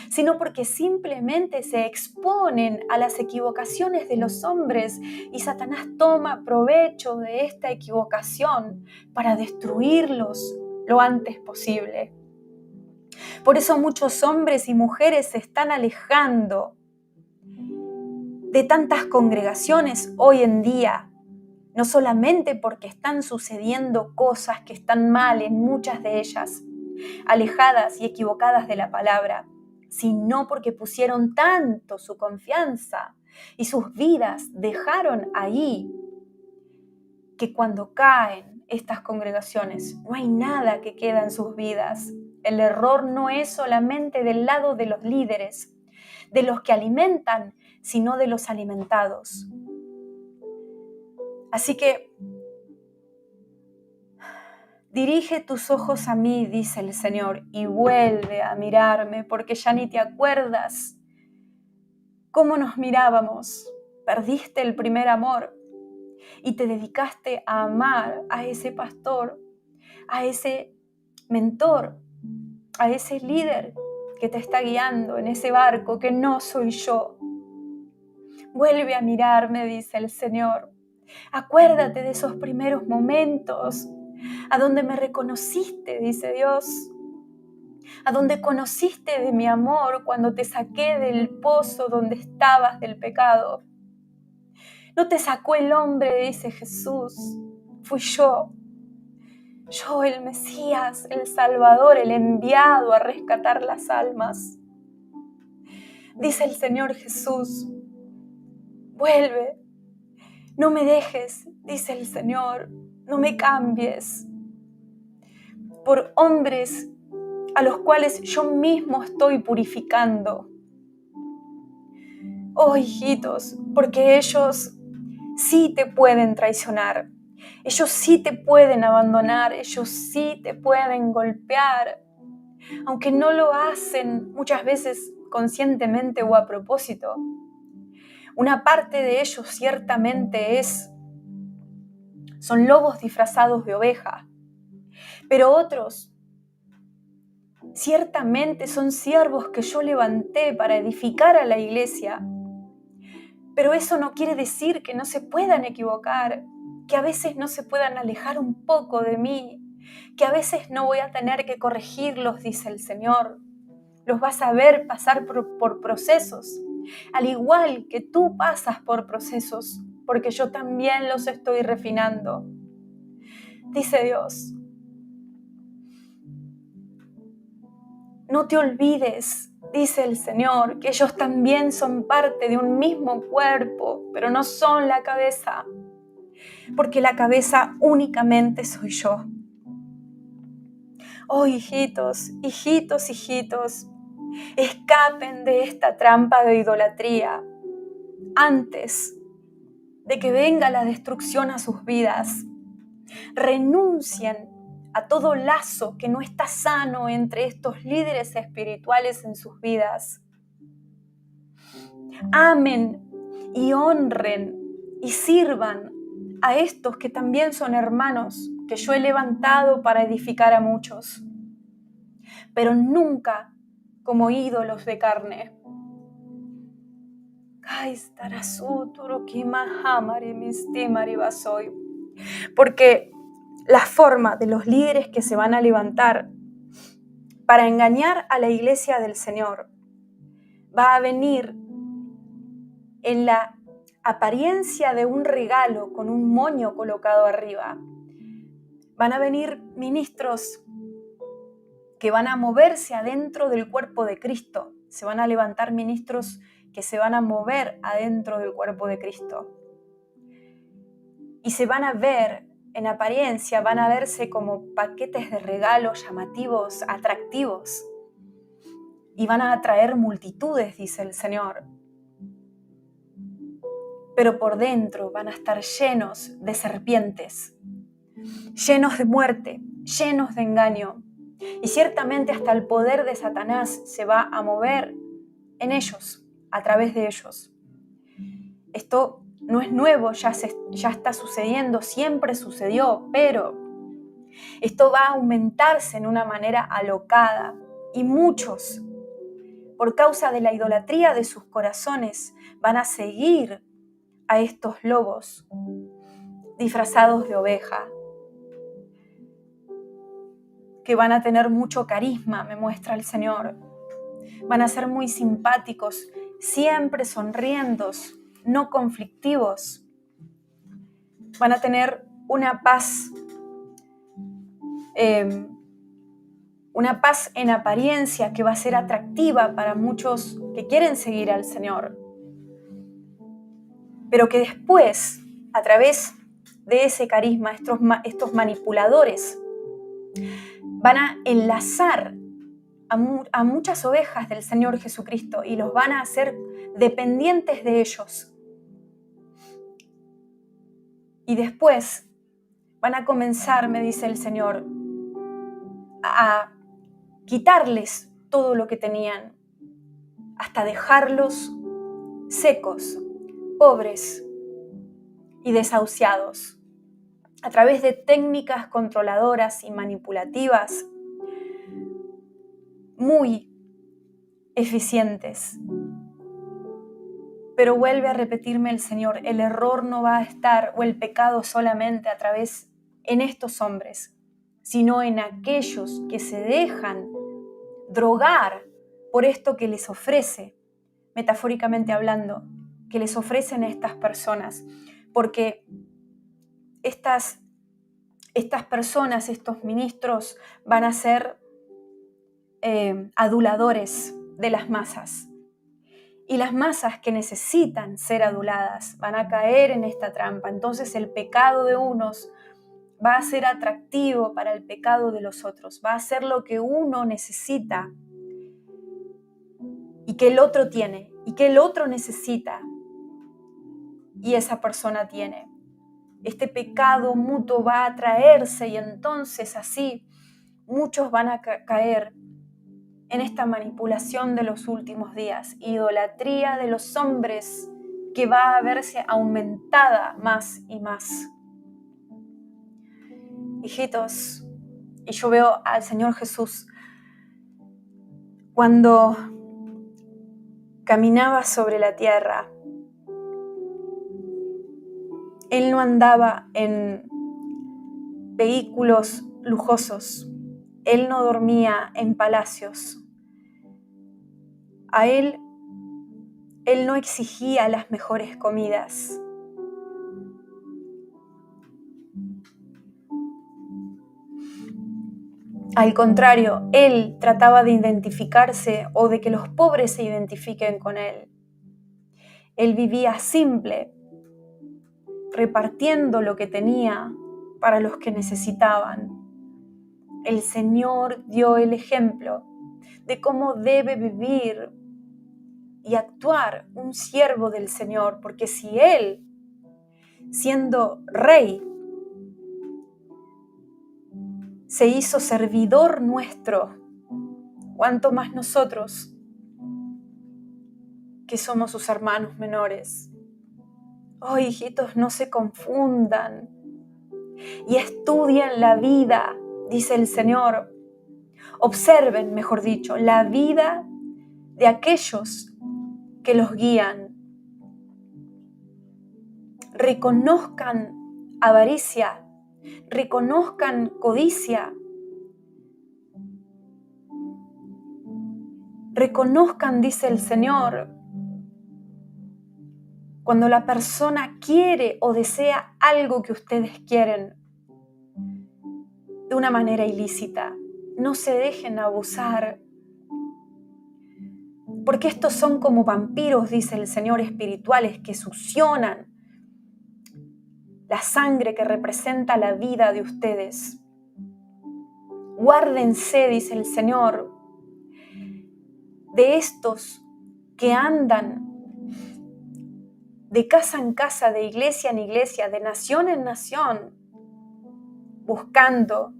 sino porque simplemente se exponen a las equivocaciones de los hombres y Satanás toma provecho de esta equivocación para destruirlos lo antes posible. Por eso muchos hombres y mujeres se están alejando de tantas congregaciones hoy en día, no solamente porque están sucediendo cosas que están mal en muchas de ellas, alejadas y equivocadas de la palabra, sino porque pusieron tanto su confianza y sus vidas dejaron ahí, que cuando caen estas congregaciones no hay nada que queda en sus vidas. El error no es solamente del lado de los líderes, de los que alimentan, sino de los alimentados. Así que dirige tus ojos a mí, dice el Señor, y vuelve a mirarme, porque ya ni te acuerdas cómo nos mirábamos. Perdiste el primer amor y te dedicaste a amar a ese pastor, a ese mentor, a ese líder que te está guiando en ese barco que no soy yo. Vuelve a mirarme, dice el Señor. Acuérdate de esos primeros momentos a donde me reconociste, dice Dios. a donde conociste de mi amor cuando te saqué del pozo donde estabas del pecado. No te sacó el hombre, dice Jesús, fui yo el Mesías, el Salvador, el enviado a rescatar las almas. Dice el Señor Jesús, vuelve, no me dejes, dice el Señor, no me cambies por hombres a los cuales yo mismo estoy purificando. Oh, hijitos, porque ellos sí te pueden traicionar, ellos sí te pueden abandonar, ellos sí te pueden golpear, aunque no lo hacen muchas veces conscientemente o a propósito. Una parte de ellos ciertamente son lobos disfrazados de oveja, pero otros ciertamente son siervos que yo levanté para edificar a la iglesia. Pero eso no quiere decir que no se puedan equivocar, que a veces no se puedan alejar un poco de mí, que a veces no voy a tener que corregirlos, dice el Señor. Los vas a ver pasar por procesos, al igual que tú pasas por procesos, porque yo también los estoy refinando. Dice Dios, no te olvides, dice el Señor, que ellos también son parte de un mismo cuerpo, pero no son la cabeza, porque la cabeza únicamente soy yo. Oh, hijitos, hijitos, hijitos, escapen de esta trampa de idolatría antes de que venga la destrucción a sus vidas. Renuncien a todo lazo que no está sano entre estos líderes espirituales en sus vidas. Amen y honren y sirvan a estos que también son hermanos que yo he levantado para edificar a muchos, pero nunca como ídolos de carne. Porque la forma de los líderes que se van a levantar para engañar a la iglesia del Señor va a venir en la apariencia de un regalo con un moño colocado arriba. Van a venir ministros que van a moverse adentro del cuerpo de Cristo. Se van a levantar ministros que se van a mover adentro del cuerpo de Cristo. Y se van a ver, en apariencia, van a verse como paquetes de regalos llamativos, atractivos. Y van a atraer multitudes, dice el Señor. Pero por dentro van a estar llenos de serpientes, llenos de muerte, llenos de engaño. Y ciertamente hasta el poder de Satanás se va a mover en ellos, a través de ellos. Esto no es nuevo, ya está sucediendo, siempre sucedió, pero esto va a aumentarse en una manera alocada. Y muchos, por causa de la idolatría de sus corazones, van a seguir a estos lobos disfrazados de oveja, que van a tener mucho carisma, me muestra el Señor. Van a ser muy simpáticos, siempre sonrientos, no conflictivos. Van a tener una paz en apariencia que va a ser atractiva para muchos que quieren seguir al Señor. Pero que después, a través de ese carisma, estos manipuladores van a enlazar a muchas ovejas del Señor Jesucristo y los van a hacer dependientes de ellos. Y después van a comenzar, me dice el Señor, a quitarles todo lo que tenían, hasta dejarlos secos, pobres y desahuciados, a través de técnicas controladoras y manipulativas muy eficientes. Pero vuelve a repetirme el Señor, el error no va a estar, o el pecado solamente a través en estos hombres, sino en aquellos que se dejan drogar por esto que les ofrece, metafóricamente hablando, que les ofrecen estas personas, porque estas personas, estos ministros, van a ser aduladores de las masas. Y las masas que necesitan ser aduladas van a caer en esta trampa. Entonces el pecado de unos va a ser atractivo para el pecado de los otros. Va a ser lo que uno necesita y que el otro tiene, y que el otro necesita y esa persona tiene. Este pecado mutuo va a atraerse y entonces así muchos van a caer en esta manipulación de los últimos días, idolatría de los hombres que va a verse aumentada más y más. Hijitos, y yo veo al Señor Jesús cuando caminaba sobre la tierra. Él no andaba en vehículos lujosos. Él no dormía en palacios. A él no exigía las mejores comidas. Al contrario, él trataba de identificarse o de que los pobres se identifiquen con él. Él vivía simple, repartiendo lo que tenía para los que necesitaban. El Señor dio el ejemplo de cómo debe vivir y actuar un siervo del Señor, porque si Él, siendo rey, se hizo servidor nuestro, ¿cuánto más nosotros, que somos sus hermanos menores? Oh, hijitos, no se confundan y estudien la vida, dice el Señor. Observen, mejor dicho, la vida de aquellos que los guían. Reconozcan avaricia, reconozcan codicia, reconozcan, dice el Señor, cuando la persona quiere o desea algo que ustedes quieren de una manera ilícita. No se dejen abusar, porque estos son como vampiros, dice el Señor, espirituales que succionan la sangre que representa la vida de ustedes. Guárdense, dice el Señor, de estos que andan de casa en casa, de iglesia en iglesia, de nación en nación, buscando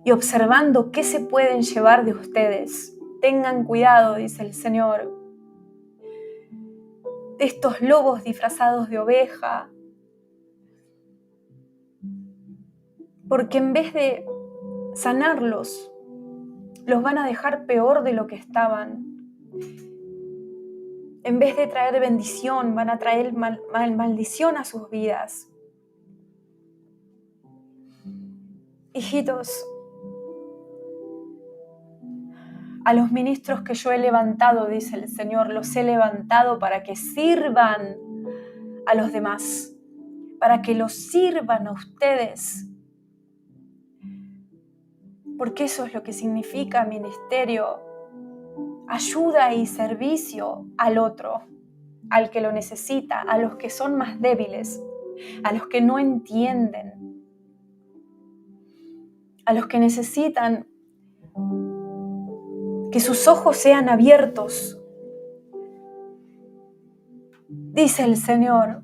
y observando qué se pueden llevar de ustedes. Tengan cuidado, dice el Señor, de estos lobos disfrazados de oveja, porque en vez de sanarlos, los van a dejar peor de lo que estaban. En vez de traer bendición, van a traer maldición a sus vidas. Hijitos, a los ministros que yo he levantado, dice el Señor, los he levantado para que sirvan a los demás, para que los sirvan a ustedes. Porque eso es lo que significa ministerio: ayuda y servicio al otro, al que lo necesita, a los que son más débiles, a los que no entienden, a los que necesitan que sus ojos sean abiertos. Dice el Señor: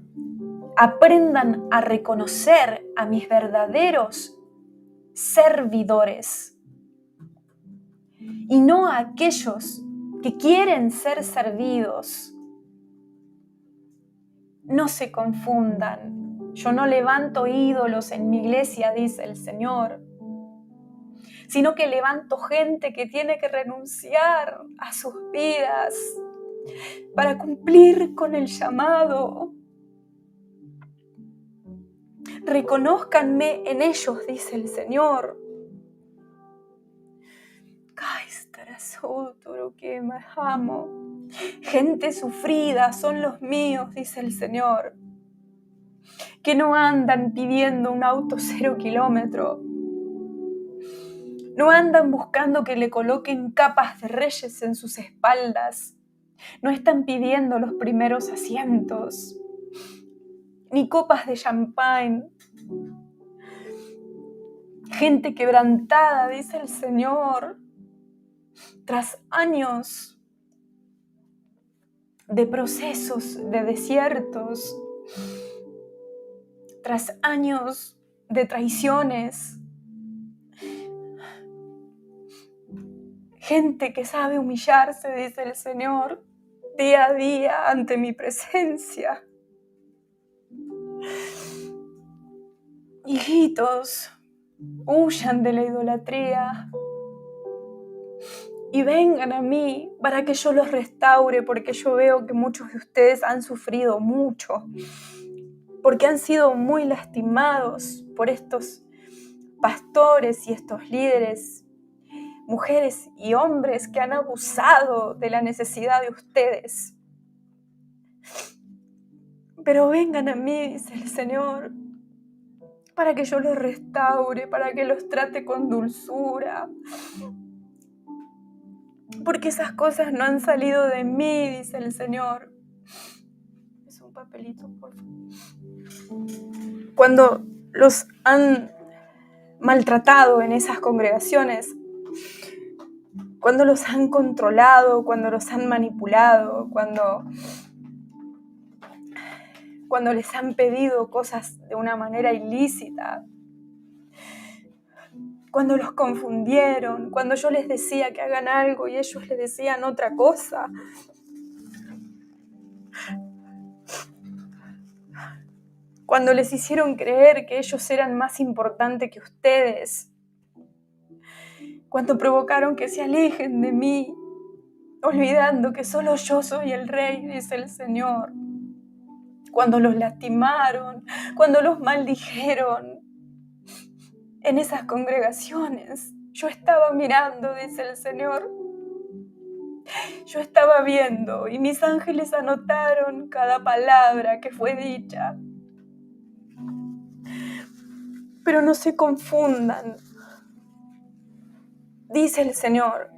aprendan a reconocer a mis verdaderos servidores y no a aquellos que quieren ser servidos. No se confundan. Yo no levanto ídolos en mi iglesia, dice el Señor, sino que levanto gente que tiene que renunciar a sus vidas para cumplir con el llamado. Reconózcanme en ellos, dice el Señor. Toro que más amo. Gente sufrida son los míos, dice el Señor, que no andan pidiendo un auto 0 kilómetros, no andan buscando que le coloquen capas de reyes en sus espaldas, no están pidiendo los primeros asientos, ni copas de champán. Gente quebrantada, dice el Señor, tras años de procesos, de desiertos, tras años de traiciones. Gente que sabe humillarse, dice el Señor, día a día ante mi presencia. Hijitos, huyan de la idolatría y vengan a mí para que yo los restaure, porque yo veo que muchos de ustedes han sufrido mucho, porque han sido muy lastimados por estos pastores y estos líderes, mujeres y hombres que han abusado de la necesidad de ustedes. Pero vengan a mí, dice el Señor, para que yo los restaure, para que los trate con dulzura. Porque esas cosas no han salido de mí, dice el Señor. Es un papelito, por favor. Cuando los han maltratado en esas congregaciones, cuando los han controlado, cuando los han manipulado, cuando les han pedido cosas de una manera ilícita, cuando los confundieron, cuando yo les decía que hagan algo y ellos les decían otra cosa. Cuando les hicieron creer que ellos eran más importantes que ustedes. Cuando provocaron que se alejen de mí, olvidando que solo yo soy el Rey, dice el Señor. Cuando los lastimaron, cuando los maldijeron en esas congregaciones. Yo estaba mirando, dice el Señor. Yo estaba viendo y mis ángeles anotaron cada palabra que fue dicha. Pero no se confundan, dice el Señor,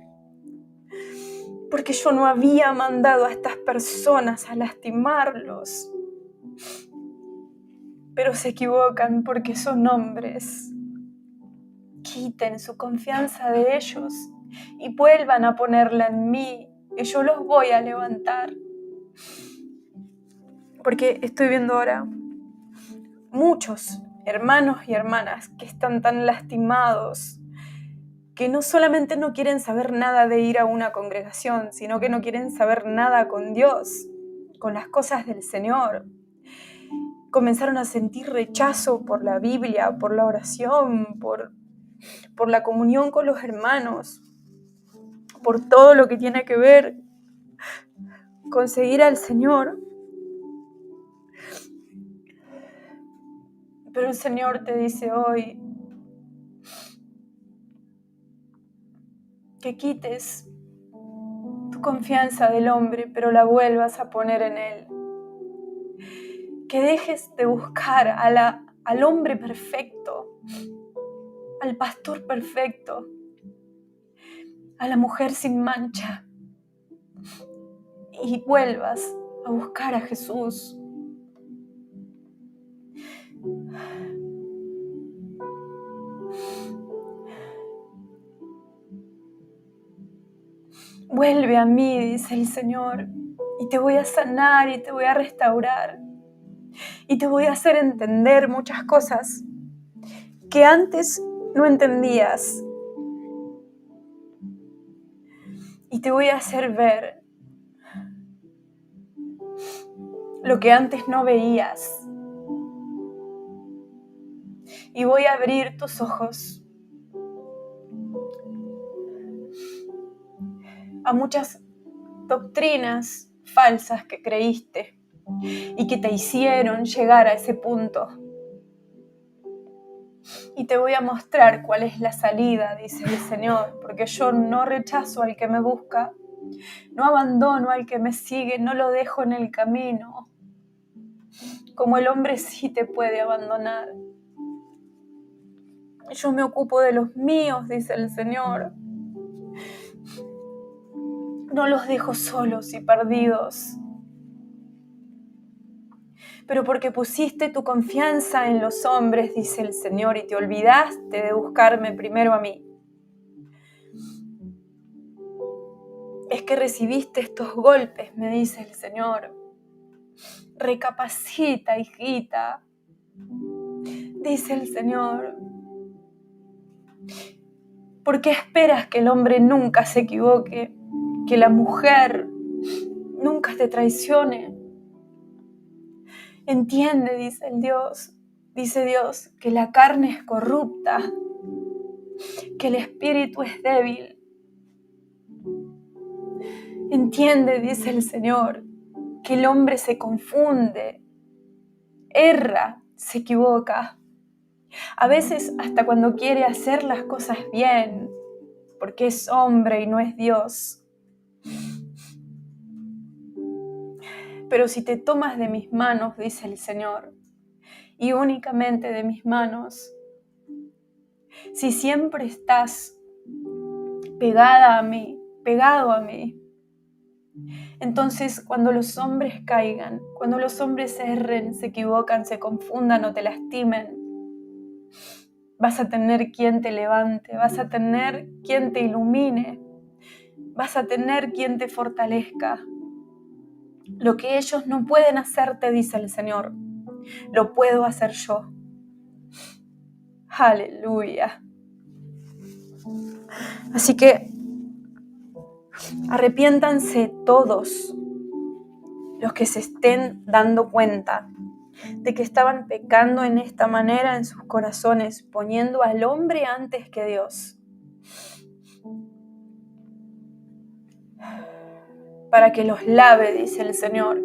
porque yo no había mandado a estas personas a lastimarlos. Pero se equivocan porque son hombres. Quiten su confianza de ellos y vuelvan a ponerla en mí, que yo los voy a levantar. Porque estoy viendo ahora muchos hermanos y hermanas que están tan lastimados, que no solamente no quieren saber nada de ir a una congregación, sino que no quieren saber nada con Dios, con las cosas del Señor. Comenzaron a sentir rechazo por la Biblia, por la oración, por la comunión con los hermanos, por todo lo que tiene que ver con seguir al Señor. Pero el Señor te dice hoy que quites tu confianza del hombre, pero la vuelvas a poner en Él. Que dejes de buscar al hombre perfecto, al pastor perfecto, a la mujer sin mancha, y vuelvas a buscar a Jesús. Vuelve a mí, dice el Señor, y te voy a sanar y te voy a restaurar y te voy a hacer entender muchas cosas que antes no entendías, y te voy a hacer ver lo que antes no veías, y voy a abrir tus ojos a muchas doctrinas falsas que creíste y que te hicieron llegar a ese punto. y te voy a mostrar cuál es la salida, dice el Señor, porque yo no rechazo al que me busca, no abandono al que me sigue, no lo dejo en el camino, como el hombre sí te puede abandonar. Yo me ocupo de los míos, dice el Señor. No los dejo solos y perdidos. Pero porque pusiste tu confianza en los hombres, dice el Señor, y te olvidaste de buscarme primero a mí, es que recibiste estos golpes, me dice el Señor. Recapacita, hijita, dice el Señor. ¿Por qué esperas que el hombre nunca se equivoque? Que la mujer nunca te traicione. Entiende, dice Dios, que la carne es corrupta, que el espíritu es débil. Entiende, dice el Señor, que el hombre se confunde, erra, se equivoca. A veces hasta cuando quiere hacer las cosas bien, porque es hombre y no es Dios. Pero si te tomas de mis manos, dice el Señor, y únicamente de mis manos, si siempre estás pegada a mí, pegado a mí, entonces cuando los hombres caigan, cuando los hombres erren, se equivocan, se confundan o te lastimen, vas a tener quien te levante, vas a tener quien te ilumine, vas a tener quien te fortalezca. Lo que ellos no pueden hacerte, dice el Señor, lo puedo hacer yo. Aleluya. Así que arrepiéntanse todos los que se estén dando cuenta de que estaban pecando en esta manera en sus corazones, poniendo al hombre antes que Dios, para que los lave, dice el Señor,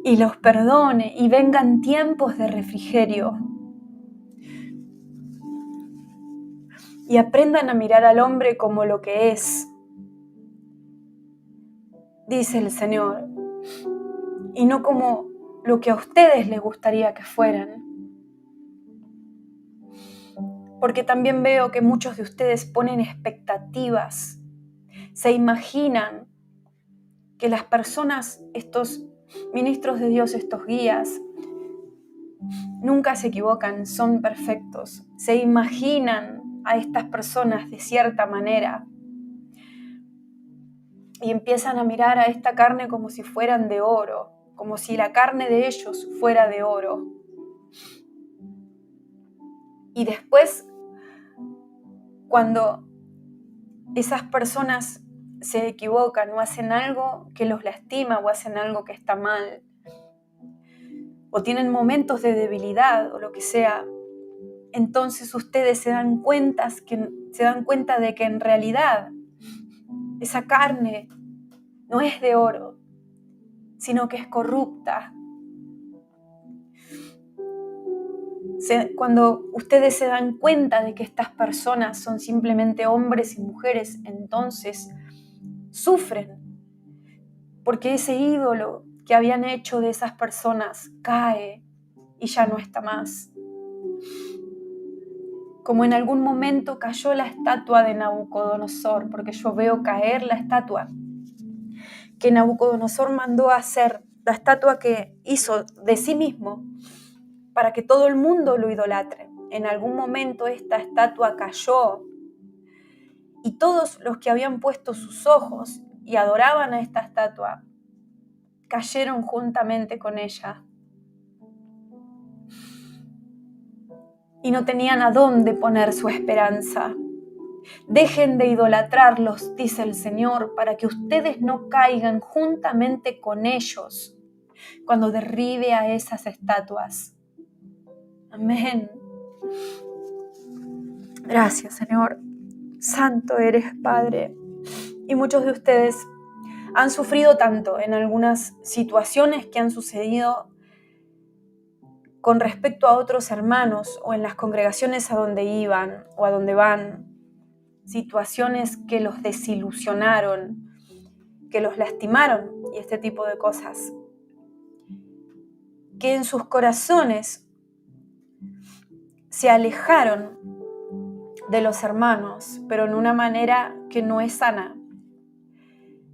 y los perdone, y vengan tiempos de refrigerio, y aprendan a mirar al hombre como lo que es, dice el Señor, y no como lo que a ustedes les gustaría que fueran. Porque también veo que muchos de ustedes ponen expectativas, se imaginan que las personas, estos ministros de Dios, estos guías, nunca se equivocan, son perfectos. Se imaginan a estas personas de cierta manera y empiezan a mirar a esta carne como si fueran de oro, como si la carne de ellos fuera de oro. Y después, cuando esas personas se equivocan o hacen algo que los lastima o hacen algo que está mal, o tienen momentos de debilidad o lo que sea, entonces ustedes se dan cuenta de que en realidad esa carne no es de oro, sino que es corrupta. Cuando ustedes se dan cuenta de que estas personas son simplemente hombres y mujeres, entonces sufren, porque ese ídolo que habían hecho de esas personas cae y ya no está más. Como en algún momento cayó la estatua de Nabucodonosor, porque yo veo caer la estatua que Nabucodonosor mandó a hacer, la estatua que hizo de sí mismo para que todo el mundo lo idolatre. En algún momento esta estatua cayó y todos los que habían puesto sus ojos y adoraban a esta estatua cayeron juntamente con ella. Y no tenían a dónde poner su esperanza. Dejen de idolatrarlos, dice el Señor, para que ustedes no caigan juntamente con ellos cuando derribe a esas estatuas. Amén. Gracias, Señor. Santo eres, Padre. Y muchos de ustedes han sufrido tanto en algunas situaciones que han sucedido con respecto a otros hermanos o en las congregaciones a donde iban o a donde van, situaciones que los desilusionaron, que los lastimaron y este tipo de cosas, que en sus corazones se alejaron de los hermanos, pero en una manera que no es sana.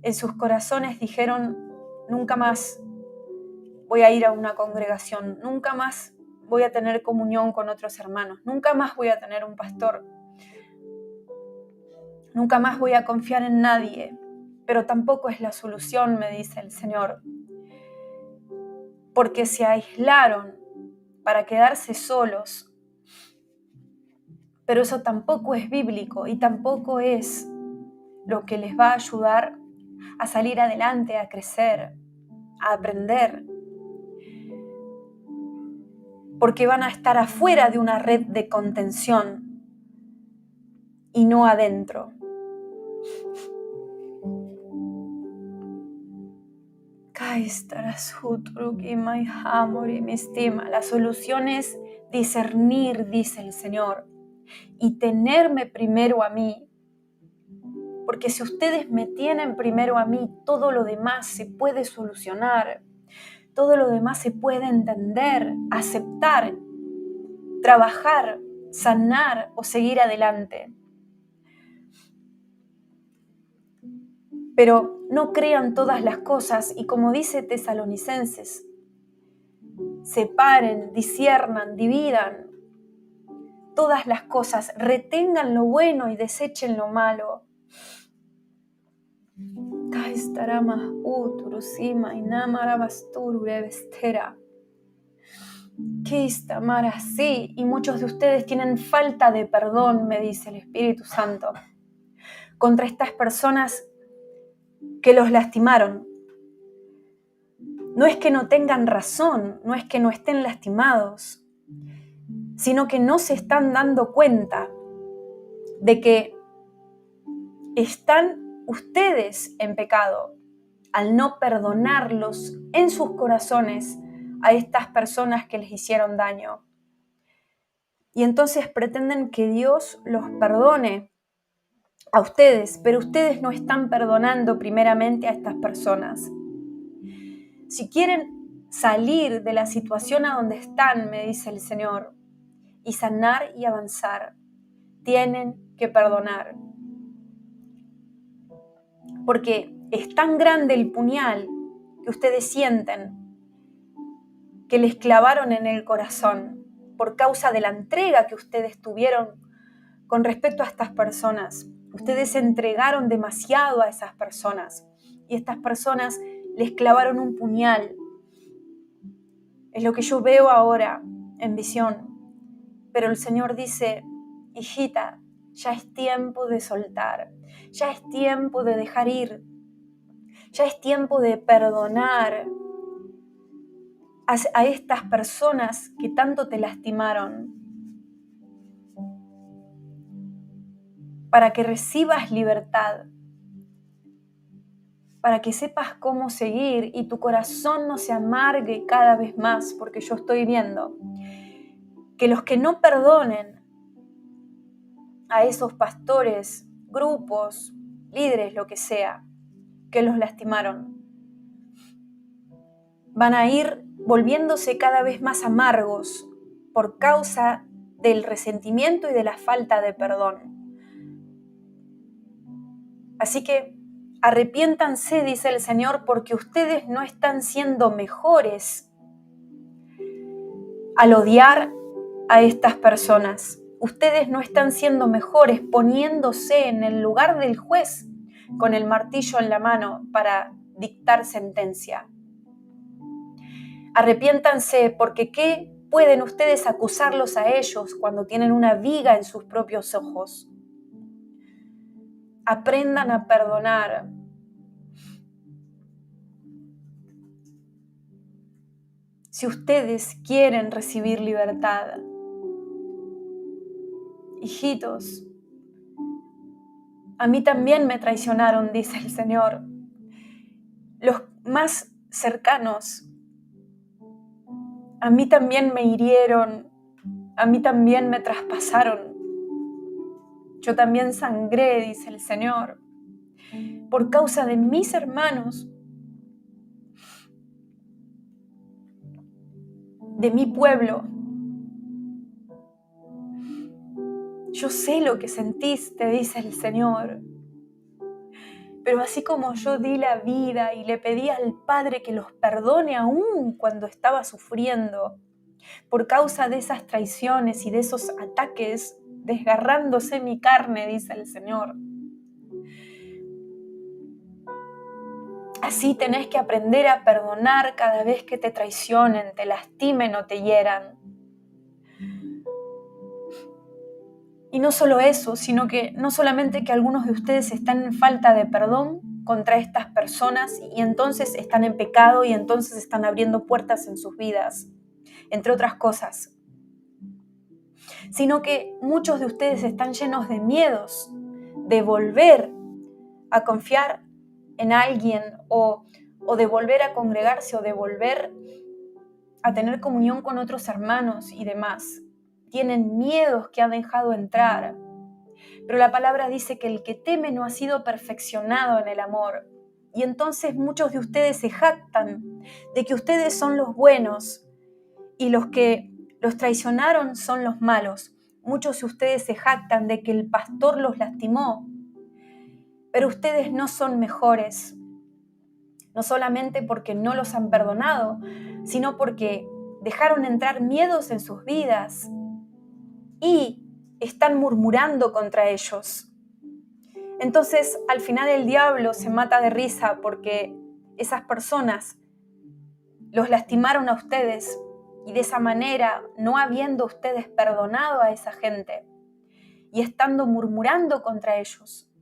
En sus corazones dijeron: nunca más voy a ir a una congregación, nunca más voy a tener comunión con otros hermanos, nunca más voy a tener un pastor, nunca más voy a confiar en nadie. Pero tampoco es la solución, me dice el Señor, porque se aislaron para quedarse solos. Pero eso tampoco es bíblico y tampoco es lo que les va a ayudar a salir adelante, a crecer, a aprender. Porque van a estar afuera de una red de contención y no adentro. La solución es discernir, dice el Señor, y tenerme primero a mí. Porque si ustedes me tienen primero a mí, todo lo demás se puede solucionar, todo lo demás se puede entender, aceptar, trabajar, sanar o seguir adelante. Pero no crean todas las cosas y, como dice Tesalonicenses, separen, disciernan, dividan todas las cosas, retengan lo bueno y desechen lo malo. Sí, y muchos de ustedes tienen falta de perdón, me dice el Espíritu Santo, contra estas personas que los lastimaron. No es que no tengan razón, no es que no estén lastimados, sino que no se están dando cuenta de que están ustedes en pecado al no perdonarlos en sus corazones a estas personas que les hicieron daño. Y entonces pretenden que Dios los perdone a ustedes, pero ustedes no están perdonando primeramente a estas personas. Si quieren salir de la situación a donde están, me dice el Señor, y sanar y avanzar, tienen que perdonar. Porque es tan grande el puñal que ustedes sienten que les clavaron en el corazón por causa de la entrega que ustedes tuvieron con respecto a estas personas. Ustedes se entregaron demasiado a esas personas y estas personas les clavaron un puñal. Es lo que yo veo ahora en visión. Pero el Señor dice: hijita, ya es tiempo de soltar, ya es tiempo de dejar ir, ya es tiempo de perdonar a estas personas que tanto te lastimaron, para que recibas libertad, para que sepas cómo seguir y tu corazón no se amargue cada vez más, porque yo estoy viendo que los que no perdonen a esos pastores, grupos, líderes, lo que sea, que los lastimaron, van a ir volviéndose cada vez más amargos por causa del resentimiento y de la falta de perdón. Así que arrepiéntanse, dice el Señor, porque ustedes no están siendo mejores al odiar a estas personas. Ustedes no están siendo mejores poniéndose en el lugar del juez con el martillo en la mano para dictar sentencia. Arrepiéntanse, porque ¿qué pueden ustedes acusarlos a ellos cuando tienen una viga en sus propios ojos? Aprendan a perdonar. Si ustedes quieren recibir libertad, hijitos, a mí también me traicionaron, dice el Señor. Los más cercanos A mí también me hirieron, a mí también me traspasaron. Yo también sangré, dice el Señor, por causa de mis hermanos, de mi pueblo. Yo sé lo que sentiste, dice el Señor. Pero así como yo di la vida y le pedí al Padre que los perdone aún cuando estaba sufriendo, por causa de esas traiciones y de esos ataques, desgarrándose mi carne, dice el Señor. Así tenés que aprender a perdonar cada vez que te traicionen, te lastimen o te hieran. Y no solo eso, sino que no solamente que algunos de ustedes están en falta de perdón contra estas personas y entonces están en pecado y entonces están abriendo puertas en sus vidas, entre otras cosas, sino que muchos de ustedes están llenos de miedos de volver a confiar en alguien o de volver a congregarse o de volver a tener comunión con otros hermanos y demás. Tienen miedos que han dejado entrar. Pero la palabra dice que el que teme no ha sido perfeccionado en el amor. Y entonces muchos de ustedes se jactan de que ustedes son los buenos y los que los traicionaron son los malos. Muchos de ustedes se jactan de que el pastor los lastimó. Pero ustedes no son mejores. No solamente porque no los han perdonado, sino porque dejaron entrar miedos en sus vidas y están murmurando contra ellos. Entonces, al final el diablo se mata de risa porque esas personas los lastimaron a ustedes y de esa manera, no habiendo ustedes perdonado a esa gente y estando murmurando contra ellos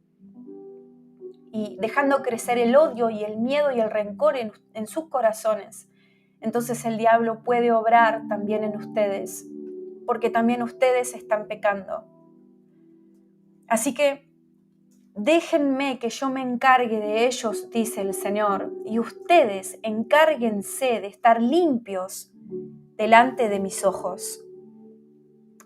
y dejando crecer el odio y el miedo y el rencor en sus corazones, entonces el diablo puede obrar también en ustedes, porque también ustedes están pecando. Así que déjenme que yo me encargue de ellos, dice el Señor, y ustedes encárguense de estar limpios delante de mis ojos.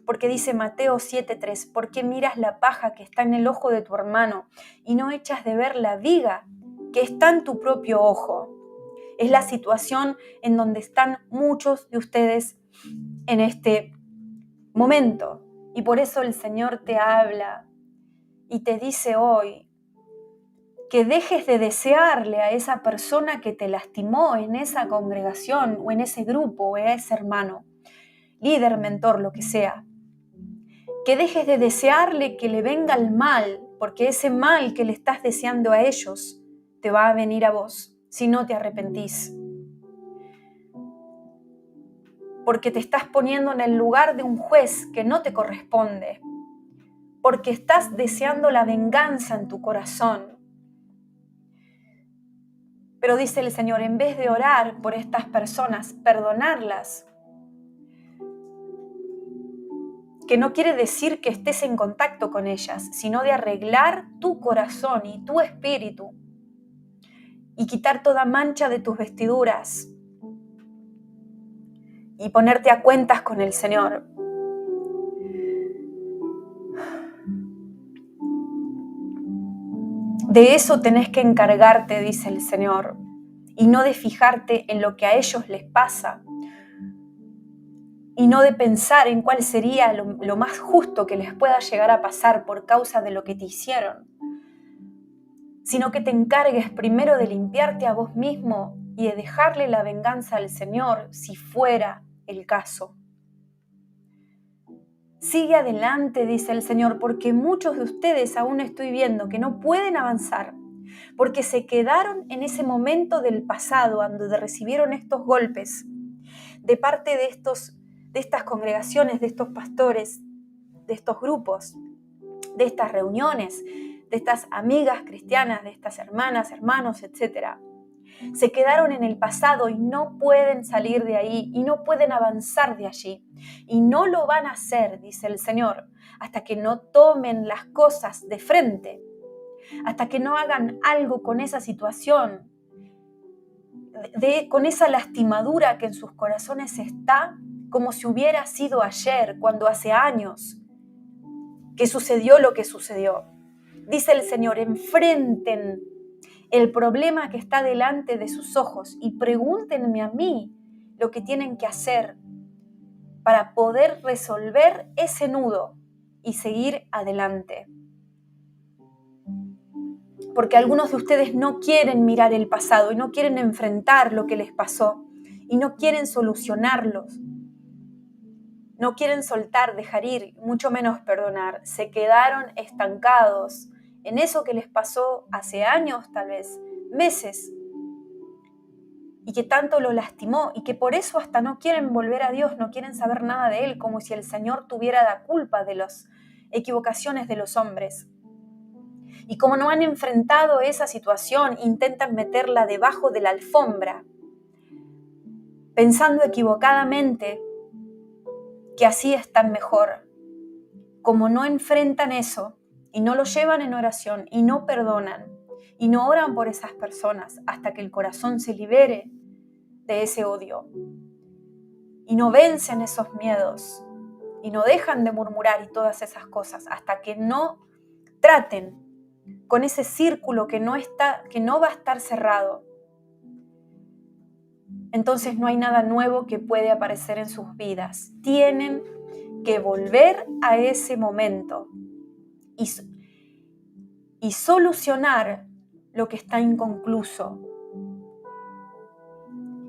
Porque dice Mateo 7:3, ¿por qué miras la paja que está en el ojo de tu hermano y no echas de ver la viga que está en tu propio ojo? Es la situación en donde están muchos de ustedes en este momento. Y por eso el Señor te habla y te dice hoy que dejes de desearle a esa persona que te lastimó en esa congregación o en ese grupo o a ese hermano, líder, mentor, lo que sea. Que dejes de desearle que le venga el mal, porque ese mal que le estás deseando a ellos te va a venir a vos si no te arrepentís. Porque te estás poniendo en el lugar de un juez que no te corresponde. Porque estás deseando la venganza en tu corazón. Pero dice el Señor, en vez de orar por estas personas, perdonarlas, que no quiere decir que estés en contacto con ellas, sino de arreglar tu corazón y tu espíritu y quitar toda mancha de tus vestiduras y ponerte a cuentas con el Señor. De eso tenés que encargarte, dice el Señor, y no de fijarte en lo que a ellos les pasa, y no de pensar en cuál sería lo más justo que les pueda llegar a pasar por causa de lo que te hicieron, sino que te encargues primero de limpiarte a vos mismo y de dejarle la venganza al Señor si fuera el caso. Sigue adelante, dice el Señor, porque muchos de ustedes aún estoy viendo que no pueden avanzar, porque se quedaron en ese momento del pasado donde recibieron estos golpes de parte de estas congregaciones, de estos pastores, de estos grupos, de estas reuniones, de estas amigas cristianas, de estas hermanas, hermanos, etc. Se quedaron en el pasado y no pueden salir de ahí y no pueden avanzar de allí. Y no lo van a hacer, dice el Señor, hasta que no tomen las cosas de frente, hasta que no hagan algo con esa situación con esa lastimadura que en sus corazones está, como si hubiera sido ayer, cuando hace años que sucedió lo que sucedió. Dice el Señor, enfrenten el problema que está delante de sus ojos y pregúntenme a mí lo que tienen que hacer para poder resolver ese nudo y seguir adelante. Porque algunos de ustedes no quieren mirar el pasado y no quieren enfrentar lo que les pasó y no quieren solucionarlos. No quieren soltar, dejar ir, mucho menos perdonar. Se quedaron estancados en eso que les pasó hace años, tal vez, meses, y que tanto lo lastimó y que por eso hasta no quieren volver a Dios, no quieren saber nada de Él, como si el Señor tuviera la culpa de las equivocaciones de los hombres. Y como no han enfrentado esa situación, intentan meterla debajo de la alfombra, pensando equivocadamente que así están mejor. Como no enfrentan eso y no lo llevan en oración y no perdonan y no oran por esas personas hasta que el corazón se libere de ese odio y no vencen esos miedos y no dejan de murmurar y todas esas cosas hasta que no traten con ese círculo que no va a estar cerrado, entonces no hay nada nuevo que puede aparecer en sus vidas. Tienen que volver a ese momento y solucionar lo que está inconcluso.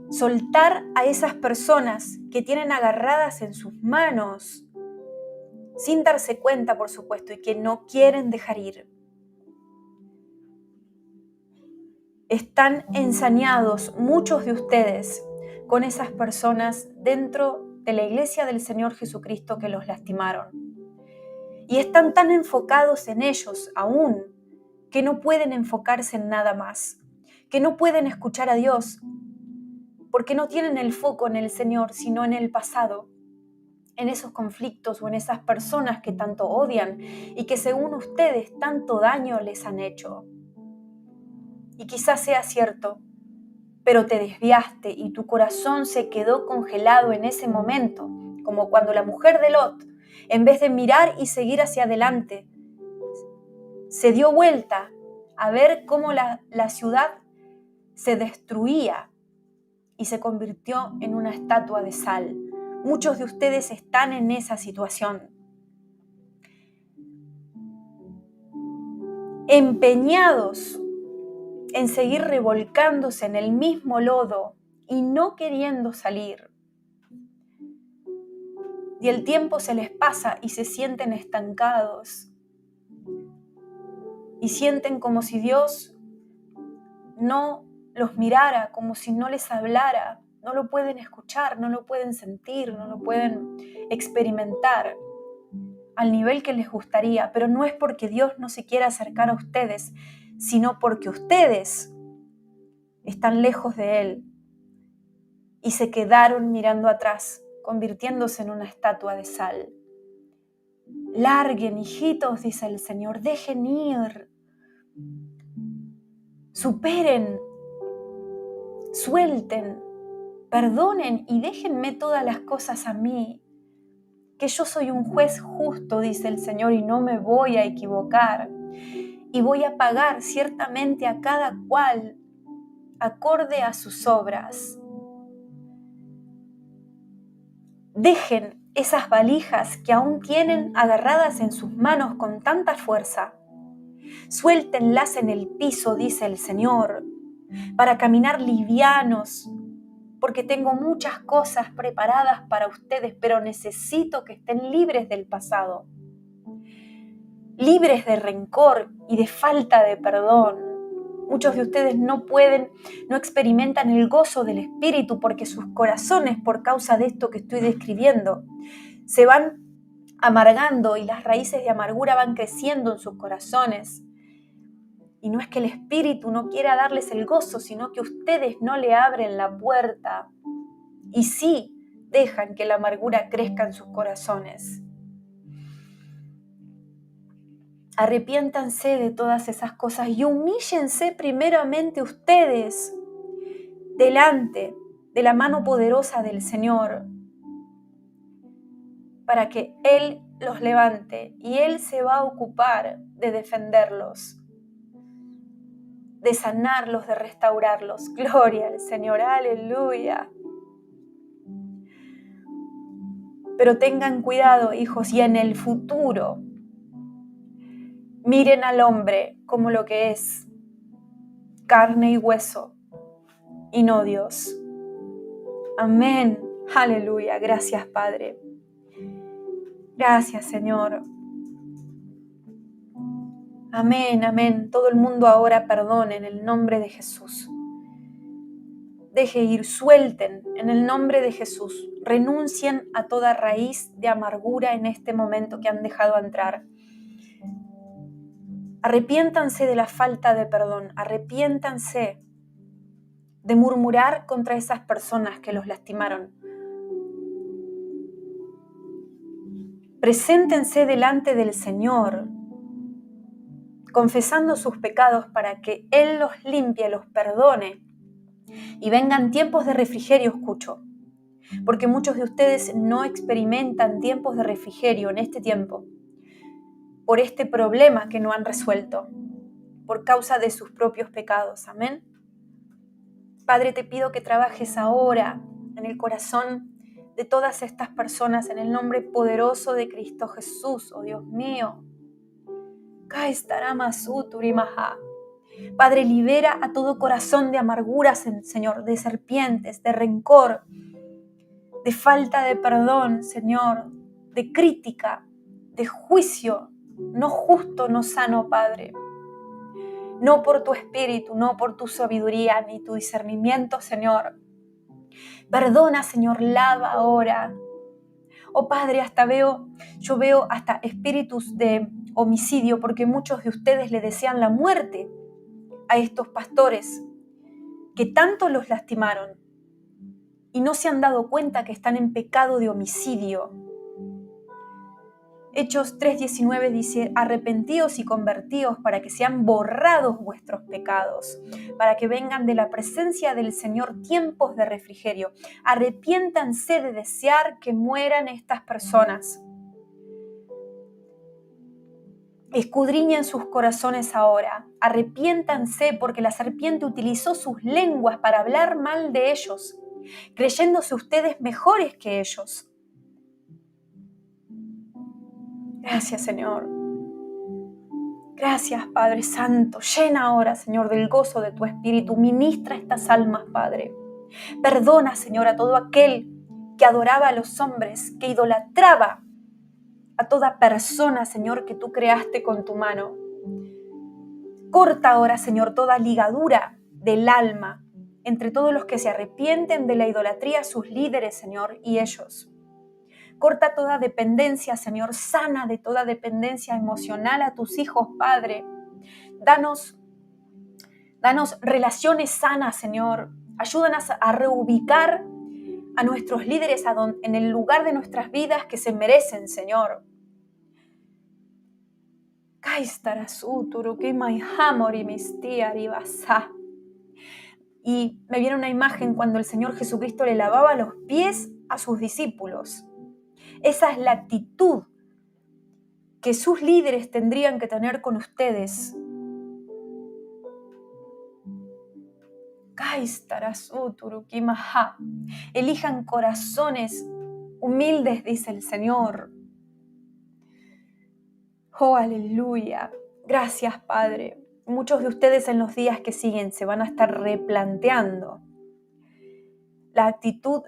Soltar a esas personas que tienen agarradas en sus manos, sin darse cuenta, por supuesto, y que no quieren dejar ir. Están ensañados muchos de ustedes con esas personas dentro de la iglesia del Señor Jesucristo que los lastimaron. Y están tan enfocados en ellos aún que no pueden enfocarse en nada más, que no pueden escuchar a Dios, porque no tienen el foco en el Señor, sino en el pasado, en esos conflictos o en esas personas que tanto odian y que según ustedes tanto daño les han hecho. Y quizás sea cierto, pero te desviaste y tu corazón se quedó congelado en ese momento, como cuando la mujer de Lot, en vez de mirar y seguir hacia adelante, se dio vuelta a ver cómo la ciudad se destruía y se convirtió en una estatua de sal. Muchos de ustedes están en esa situación, empeñados en seguir revolcándose en el mismo lodo y no queriendo salir. Y el tiempo se les pasa y se sienten estancados. Y sienten como si Dios no los mirara, como si no les hablara. No lo pueden escuchar, no lo pueden sentir, no lo pueden experimentar al nivel que les gustaría. Pero no es porque Dios no se quiera acercar a ustedes, sino porque ustedes están lejos de Él y se quedaron mirando atrás, convirtiéndose en una estatua de sal. Larguen, hijitos, dice el Señor, dejen ir, superen, suelten, perdonen y déjenme todas las cosas a mí, que yo soy un juez justo, dice el Señor, y no me voy a equivocar, y voy a pagar ciertamente a cada cual acorde a sus obras. Dejen esas valijas que aún tienen agarradas en sus manos con tanta fuerza. Suéltenlas en el piso, dice el Señor, para caminar livianos, porque tengo muchas cosas preparadas para ustedes, pero necesito que estén libres del pasado, libres de rencor y de falta de perdón. Muchos de ustedes no experimentan el gozo del Espíritu porque sus corazones, por causa de esto que estoy describiendo, se van amargando y las raíces de amargura van creciendo en sus corazones. Y no es que el Espíritu no quiera darles el gozo, sino que ustedes no le abren la puerta y sí dejan que la amargura crezca en sus corazones. Arrepiéntanse de todas esas cosas y humíllense primeramente ustedes delante de la mano poderosa del Señor para que Él los levante y Él se va a ocupar de defenderlos, de sanarlos, de restaurarlos. Gloria al Señor, aleluya. Pero tengan cuidado, hijos, y en el futuro miren al hombre como lo que es, carne y hueso, y no Dios. Amén, aleluya. Gracias, Padre. Gracias, Señor. Amén, amén. Todo el mundo ahora perdone en el nombre de Jesús. Deje ir, suelten en el nombre de Jesús. Renuncien a toda raíz de amargura en este momento que han dejado entrar. Arrepiéntanse de la falta de perdón. Arrepiéntanse de murmurar contra esas personas que los lastimaron. Preséntense delante del Señor, confesando sus pecados para que Él los limpie, los perdone. Y vengan tiempos de refrigerio, escucho, porque muchos de ustedes no experimentan tiempos de refrigerio en este tiempo, por este problema que no han resuelto, por causa de sus propios pecados. Amén. Padre, te pido que trabajes ahora en el corazón de todas estas personas, en el nombre poderoso de Cristo Jesús, oh Dios mío. Padre, libera a todo corazón de amarguras, Señor, de serpientes, de rencor, de falta de perdón, Señor, de crítica, de juicio, no justo, no sano, Padre. No por tu espíritu, no por tu sabiduría, ni tu discernimiento, Señor. Perdona, Señor, lava ahora. Oh Padre, yo veo hasta espíritus de homicidio, porque muchos de ustedes le desean la muerte a estos pastores que tanto los lastimaron y no se han dado cuenta que están en pecado de homicidio. Hechos 3:19 dice: arrepentíos y convertíos para que sean borrados vuestros pecados, para que vengan de la presencia del Señor tiempos de refrigerio. Arrepiéntanse de desear que mueran estas personas. Escudriñen sus corazones ahora. Arrepiéntanse porque la serpiente utilizó sus lenguas para hablar mal de ellos, creyéndose ustedes mejores que ellos. Gracias, Señor. Gracias, Padre Santo. Llena ahora, Señor, del gozo de tu Espíritu. Ministra estas almas, Padre. Perdona, Señor, a todo aquel que adoraba a los hombres, que idolatraba a toda persona, Señor, que tú creaste con tu mano. Corta ahora, Señor, toda ligadura del alma entre todos los que se arrepienten de la idolatría, sus líderes, Señor, y ellos. Corta toda dependencia, Señor, sana de toda dependencia emocional a tus hijos, Padre. Danos relaciones sanas, Señor. Ayúdanos a reubicar a nuestros líderes en el lugar de nuestras vidas que se merecen, Señor. Y me viene una imagen cuando el Señor Jesucristo le lavaba los pies a sus discípulos. Esa es la actitud que sus líderes tendrían que tener con ustedes. Elijan corazones humildes, dice el Señor. Oh, aleluya. Gracias, Padre. Muchos de ustedes en los días que siguen se van a estar replanteando la actitud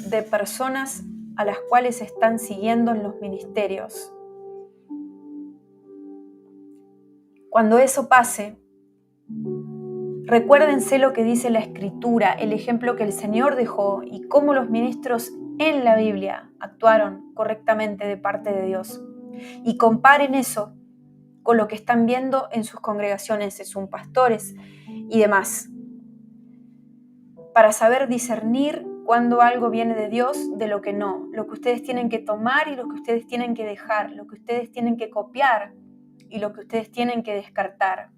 de personas a las cuales están siguiendo en los ministerios. Cuando eso pase, recuérdense lo que dice la Escritura, el ejemplo que el Señor dejó y cómo los ministros en la Biblia actuaron correctamente de parte de Dios. Y comparen eso con lo que están viendo en sus congregaciones, en sus pastores y demás, para saber discernir cuando algo viene de Dios de lo que no, lo que ustedes tienen que tomar y lo que ustedes tienen que dejar, lo que ustedes tienen que copiar y lo que ustedes tienen que descartar.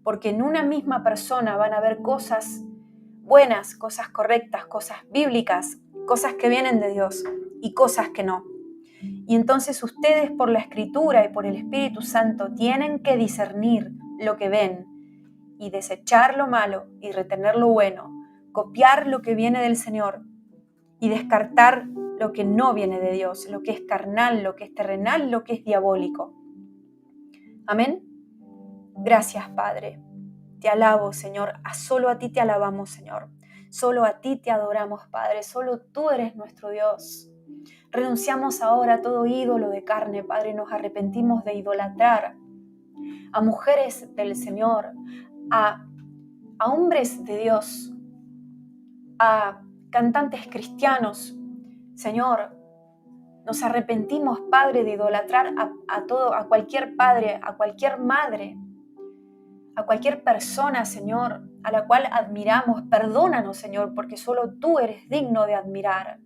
Porque en una misma persona van a haber cosas buenas, cosas correctas, cosas bíblicas, cosas que vienen de Dios y cosas que no. Y entonces ustedes por la Escritura y por el Espíritu Santo tienen que discernir lo que ven y desechar lo malo y retener lo bueno, copiar lo que viene del Señor y descartar lo que no viene de Dios, lo que es carnal, lo que es terrenal, lo que es diabólico. Amén. Gracias, Padre. Te alabo, Señor. Solo a ti te alabamos, Señor. Solo a ti te adoramos, Padre. Solo tú eres nuestro Dios. Renunciamos ahora a todo ídolo de carne, Padre. Nos arrepentimos de idolatrar a mujeres del Señor, a hombres de Dios, a cantantes cristianos. Señor, nos arrepentimos, Padre, de idolatrar a cualquier padre, a cualquier madre, a cualquier persona, Señor, a la cual admiramos. Perdónanos, Señor, porque solo tú eres digno de admirar.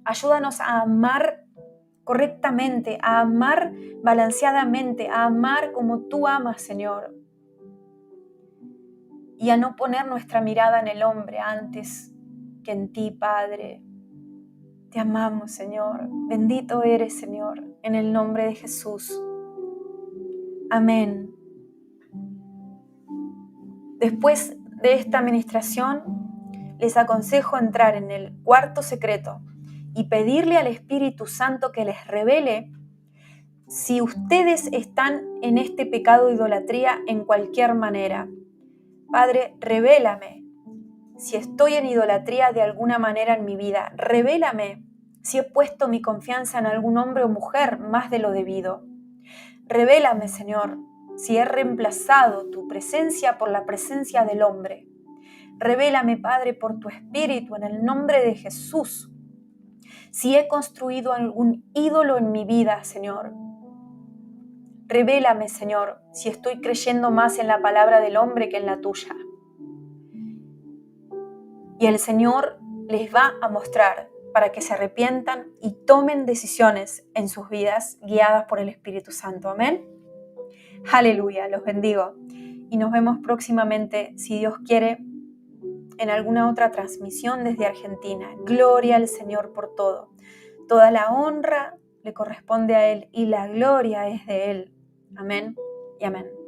Ayúdanos a amar correctamente, a amar balanceadamente, a amar como tú amas, Señor. Y a no poner nuestra mirada en el hombre antes que en ti, Padre. Te amamos, Señor. Bendito eres, Señor, en el nombre de Jesús. Amén. Después de esta administración, les aconsejo entrar en el cuarto secreto y pedirle al Espíritu Santo que les revele si ustedes están en este pecado de idolatría en cualquier manera. Padre, revélame si estoy en idolatría de alguna manera en mi vida. Revélame si he puesto mi confianza en algún hombre o mujer más de lo debido. Revélame, Señor, si he reemplazado tu presencia por la presencia del hombre. Revélame, Padre, por tu Espíritu, en el nombre de Jesús, si he construido algún ídolo en mi vida, Señor. Revélame, Señor, si estoy creyendo más en la palabra del hombre que en la tuya. Y el Señor les va a mostrar para que se arrepientan y tomen decisiones en sus vidas guiadas por el Espíritu Santo. Amén. Aleluya, los bendigo. Y nos vemos próximamente, si Dios quiere, en alguna otra transmisión desde Argentina. Gloria al Señor por todo. Toda la honra le corresponde a Él y la gloria es de Él. Amén y amén.